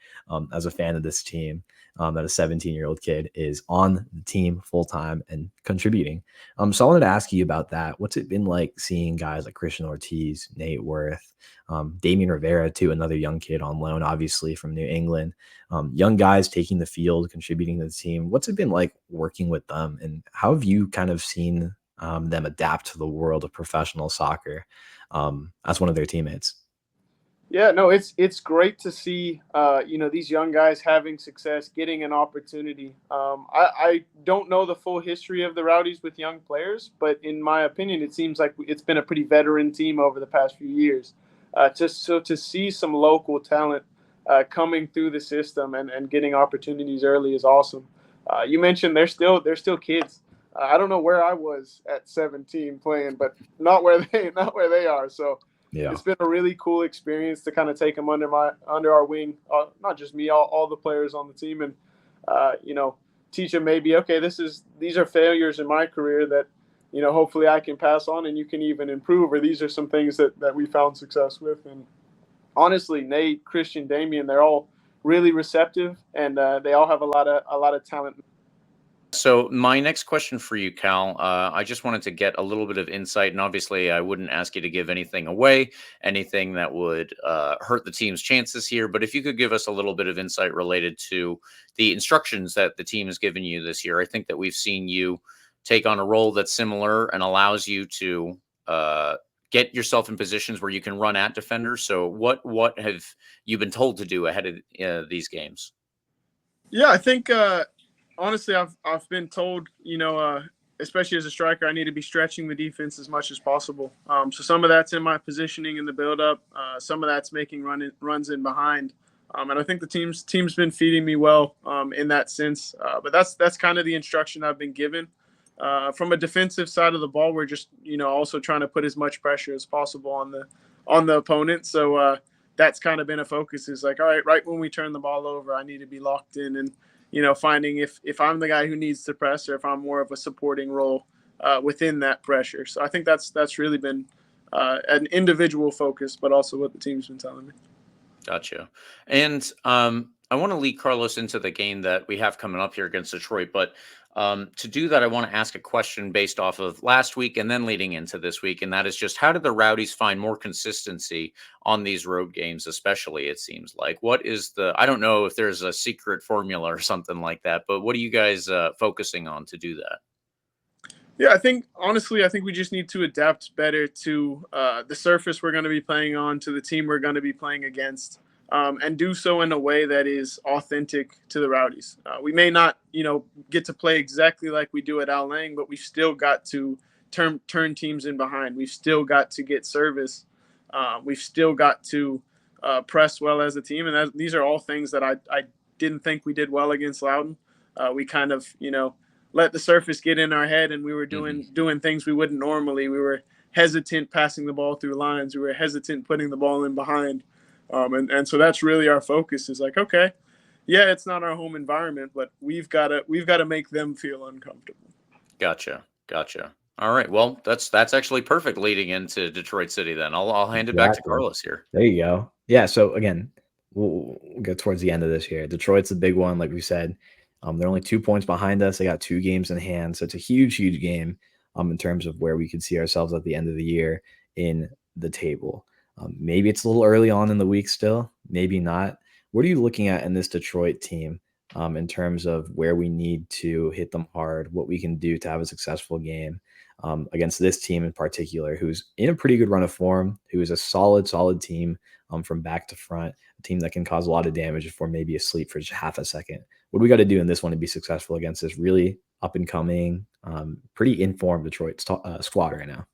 as a fan of this team. That a 17-year-old kid is on the team full-time and contributing. So I wanted to ask you about that. What's it been like seeing guys like Christian Ortiz, Nate Worth, Damian Rivera, too, another young kid on loan, obviously from New England, young guys taking the field, contributing to the team. What's it been like working with them, and how have you kind of seen them adapt to the world of professional soccer as one of their teammates? Yeah, no, it's great to see these young guys having success, getting an opportunity. I don't know the full history of the Rowdies with young players, but in my opinion, it seems like it's been a pretty veteran team over the past few years. To see some local talent coming through the system and getting opportunities early is awesome. You mentioned they're still kids. I don't know where I was at 17 playing, but not where they are. So. Yeah. It's been a really cool experience to kind of take them under our wing, not just me, all the players on the team, and teach them maybe, okay, these are failures in my career that hopefully I can pass on and you can even improve, or these are some things that we found success with. And honestly, Nate, Christian, Damian, they're all really receptive, and they all have a lot of talent. So my next question for you, Cal, I just wanted to get a little bit of insight, and obviously I wouldn't ask you to give anything away, anything that would hurt the team's chances here, but if you could give us a little bit of insight related to the instructions that the team has given you this year. I think that we've seen you take on a role that's similar and allows you to get yourself in positions where you can run at defenders. So what have you been told to do ahead of these games? Yeah, I think honestly, I've been told, especially as a striker, I need to be stretching the defense as much as possible. So some of that's in my positioning in the build-up. Some of that's making runs in behind. And I think the team's been feeding me well in that sense. But that's kind of the instruction I've been given. From a defensive side of the ball, we're just also trying to put as much pressure as possible on the opponent. So that's kind of been a focus. Is like, all right when we turn the ball over, I need to be locked in and finding if I'm the guy who needs to press or if I'm more of a supporting role within that pressure. So I think that's really been an individual focus, but also what the team's been telling me. Gotcha. And I want to lead Carlos into the game that we have coming up here against Detroit, but to do that, I want to ask a question based off of last week and then leading into this week, and that is just how did the Rowdies find more consistency on these road games, especially, it seems like? What is I don't know if there's a secret formula or something like that, but what are you guys focusing on to do that? Yeah, honestly, I think we just need to adapt better to the surface we're going to be playing on, to the team we're going to be playing against, and do so in a way that is authentic to the Rowdies. We may not, get to play exactly like we do at Al Lang, but we've still got to turn teams in behind. We've still got to get service. We've still got to press well as a team, and these are all things that I didn't think we did well against Loudoun. We kind of, let the surface get in our head, and we were doing things we wouldn't normally. We were hesitant passing the ball through lines. We were hesitant putting the ball in behind. And so that's really our focus is like, okay, yeah, it's not our home environment, but we've got to make them feel uncomfortable. Gotcha. All right. Well, that's actually perfect leading into Detroit City. Then I'll hand it back to Carlos here. There you go. Yeah. So again, we'll get towards the end of this here. Detroit's the big one, like we said. They're only 2 points behind us. They got 2 games in hand, so it's a huge game in terms of where we could see ourselves at the end of the year in the table. Maybe it's a little early on in the week still, maybe not. What are you looking at in this Detroit team in terms of where we need to hit them hard, what we can do to have a successful game against this team in particular, who's in a pretty good run of form, who is a solid team from back to front, a team that can cause a lot of damage if we're maybe asleep for just half a second. What do we got to do in this one to be successful against this really up-and-coming, pretty informed Detroit squad right now?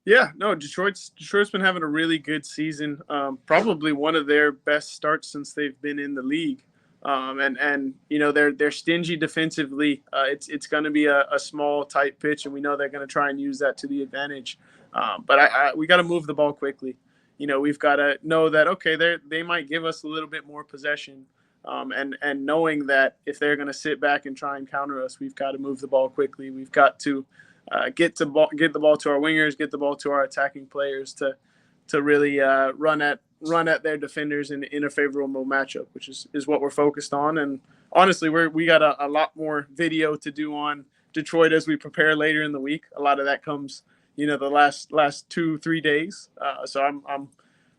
Yeah, no, Detroit's been having a really good season. Probably one of their best starts since they've been in the league. And you know they're stingy defensively. It's going to be a small, tight pitch, and we know they're going to try and use that to the advantage. But we got to move the ball quickly. You know, we've got to know that okay, they might give us a little bit more possession. And knowing that if they're going to sit back and try and counter us, we've got to move the ball quickly. We've got to get the ball to our wingers, get the ball to our attacking players to really run at their defenders in a favorable matchup, which is what we're focused on. And honestly, we got a lot more video to do on Detroit as we prepare later in the week. A lot of that comes, you know, the last 2-3 days. So I'm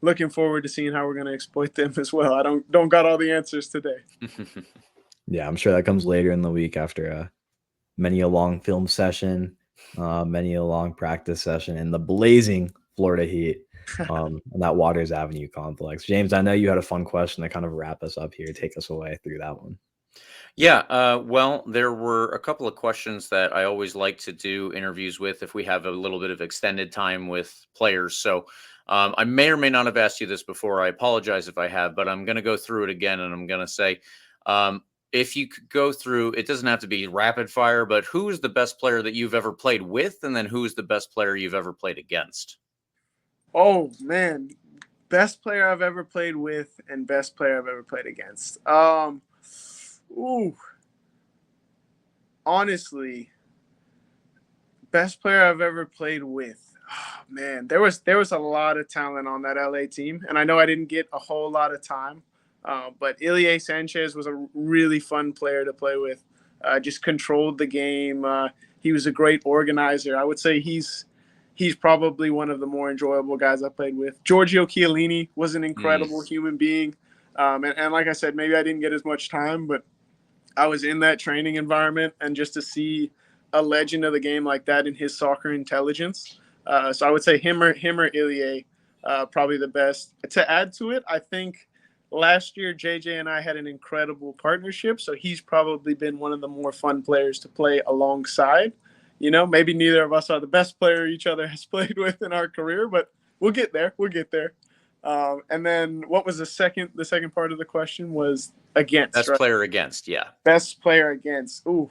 looking forward to seeing how we're going to exploit them as well. I don't got all the answers today. Yeah, I'm sure that comes later in the week after many a long film session, many a long practice session, and the blazing Florida heat on that Waters Avenue complex. James, I know you had a fun question to kind of wrap us up here. Take us away through that one. Yeah, well, there were a couple of questions that I always like to do interviews with if we have a little bit of extended time with players. So I may or may not have asked you this before. I apologize if I have, but I'm going to go through it again, and I'm going to say, if you could go through, it doesn't have to be rapid fire, but who is the best player that you've ever played with, and then who is the best player you've ever played against? Oh, man. Best player I've ever played with and best player I've ever played against. Honestly, best player I've ever played with. Oh, man, there was a lot of talent on that LA team, and I know I didn't get a whole lot of time, but Ilie Sanchez was a really fun player to play with. Just controlled the game. He was a great organizer. I would say he's probably one of the more enjoyable guys I played with. Giorgio Chiellini was an incredible human being. And like I said, maybe I didn't get as much time, but I was in that training environment, and just to see a legend of the game like that in his soccer intelligence. So I would say him or Ilie, probably the best. To add to it, I think last year JJ and I had an incredible partnership, so he's probably been one of the more fun players to play alongside. You know, maybe neither of us are the best player each other has played with in our career, but we'll get there. And then what was the second part of the question was against, Best right? player against, yeah. Best player against. Ooh,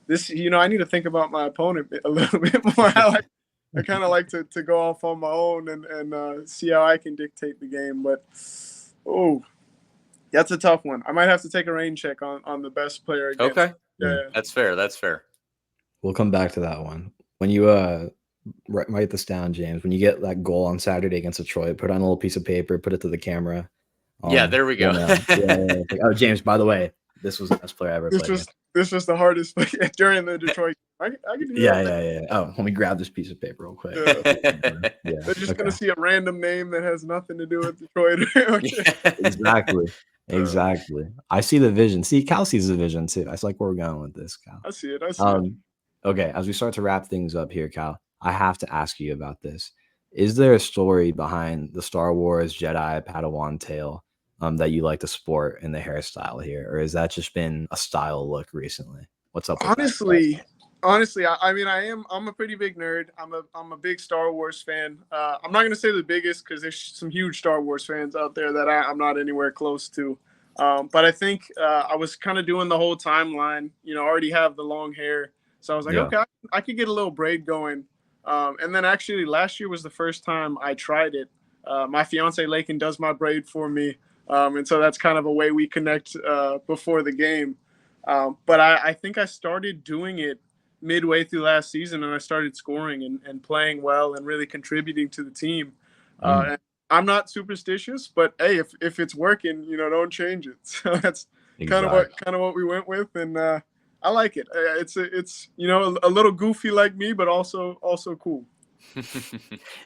this, you know, I need to think about my opponent a little bit more. I kind of like to go off on my own and see how I can dictate the game. But, oh, that's a tough one. I might have to take a rain check on the best player against. Okay. Yeah. That's fair. We'll come back to that one. When you write this down, James, when you get that goal on Saturday against Detroit, put on a little piece of paper, put it to the camera. Yeah, there we go. Yeah. Oh, James, by the way, this was the best player I ever played. This was the hardest play during the Detroit. I can do that. Yeah. Oh, let me grab this piece of paper real quick. Yeah. They're just going to see a random name that has nothing to do with Detroit. Exactly. I see the vision. See, Cal sees the vision too. That's like where we're going with this, Cal. I see it. Okay, as we start to wrap things up here, Cal, I have to ask you about this. Is there a story behind the Star Wars Jedi Padawan tale that you like to sport in the hairstyle here, or has that just been a style look recently? What's up with Honestly, I'm a pretty big nerd. I'm a big Star Wars fan. I'm not gonna say the biggest because there's some huge Star Wars fans out there that I'm not anywhere close to. But I think I was kind of doing the whole timeline. You know, already have the long hair, so I was like, okay, I could get a little braid going. And then actually last year was the first time I tried it. My fiance Lakin does my braid for me. And so that's kind of a way we connect before the game. But I think I started doing it midway through last season, and I started scoring and playing well and really contributing to the team. And I'm not superstitious, but hey, if it's working, don't change it. So that's kind of what we went with, and I like it. It's a little goofy like me, but also cool.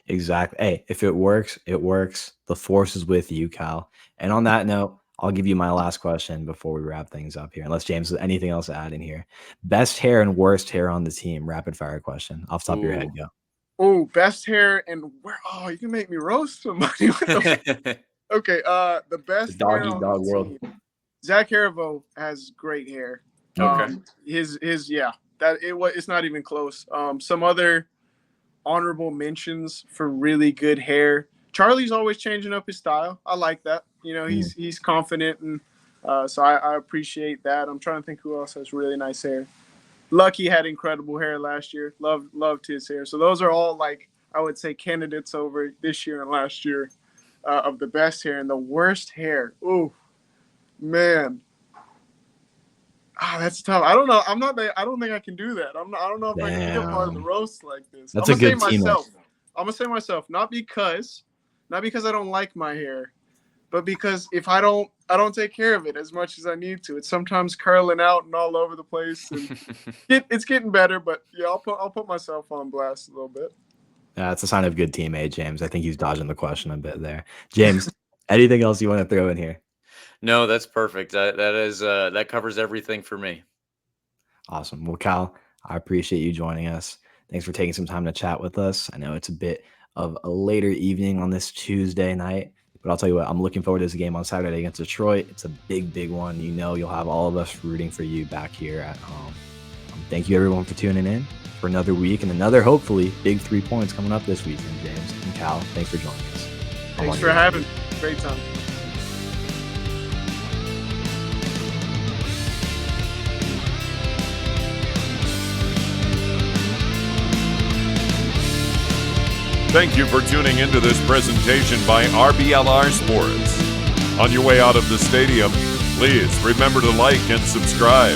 Exactly. Hey, if it works, it works. The force is with you, Cal. And on that note, I'll give you my last question before we wrap things up here. Unless James has anything else to add in here. Best hair and worst hair on the team. Rapid fire question. Off the top of your head, go. Oh, best hair and where? Oh, you can make me roast somebody. Okay. The best The dog hair eat on dog the world. team. Zach Haribo has great hair. Okay. It's not even close. Some other honorable mentions for really good hair. Charlie's always changing up his style. I like that. He's confident, and so I appreciate that. I'm trying to think who else has really nice hair. Lucky had incredible hair last year. Loved his hair. So those are all, like, I would say, candidates over this year and last year of the best hair. And the worst hair. Ooh, man. That's tough. I don't know. I don't think I can do that. I don't know if I can be a part of the roast like this. That's a good team. I'm gonna say myself, not because I don't like my hair, but because if I don't take care of it as much as I need to. It's sometimes curling out and all over the place. And it's getting better, but yeah, I'll put myself on blast a little bit. Yeah, it's a sign of good teammate, James. I think he's dodging the question a bit there. James, anything else you want to throw in here? No, that's perfect. That covers everything for me. Awesome. Well, Cal, I appreciate you joining us. Thanks for taking some time to chat with us. I know it's a bit of a later evening on this Tuesday night, but I'll tell you what, I'm looking forward to this game on Saturday against Detroit. It's a big one. You'll have all of us rooting for you back here at home. Thank you, everyone, for tuning in for another week and another, hopefully, big 3 points coming up this weekend. James and Cal, thanks for joining us. Thanks for having me. Great time. Thank you for tuning into this presentation by RBLR Sports. On your way out of the stadium, please remember to like and subscribe.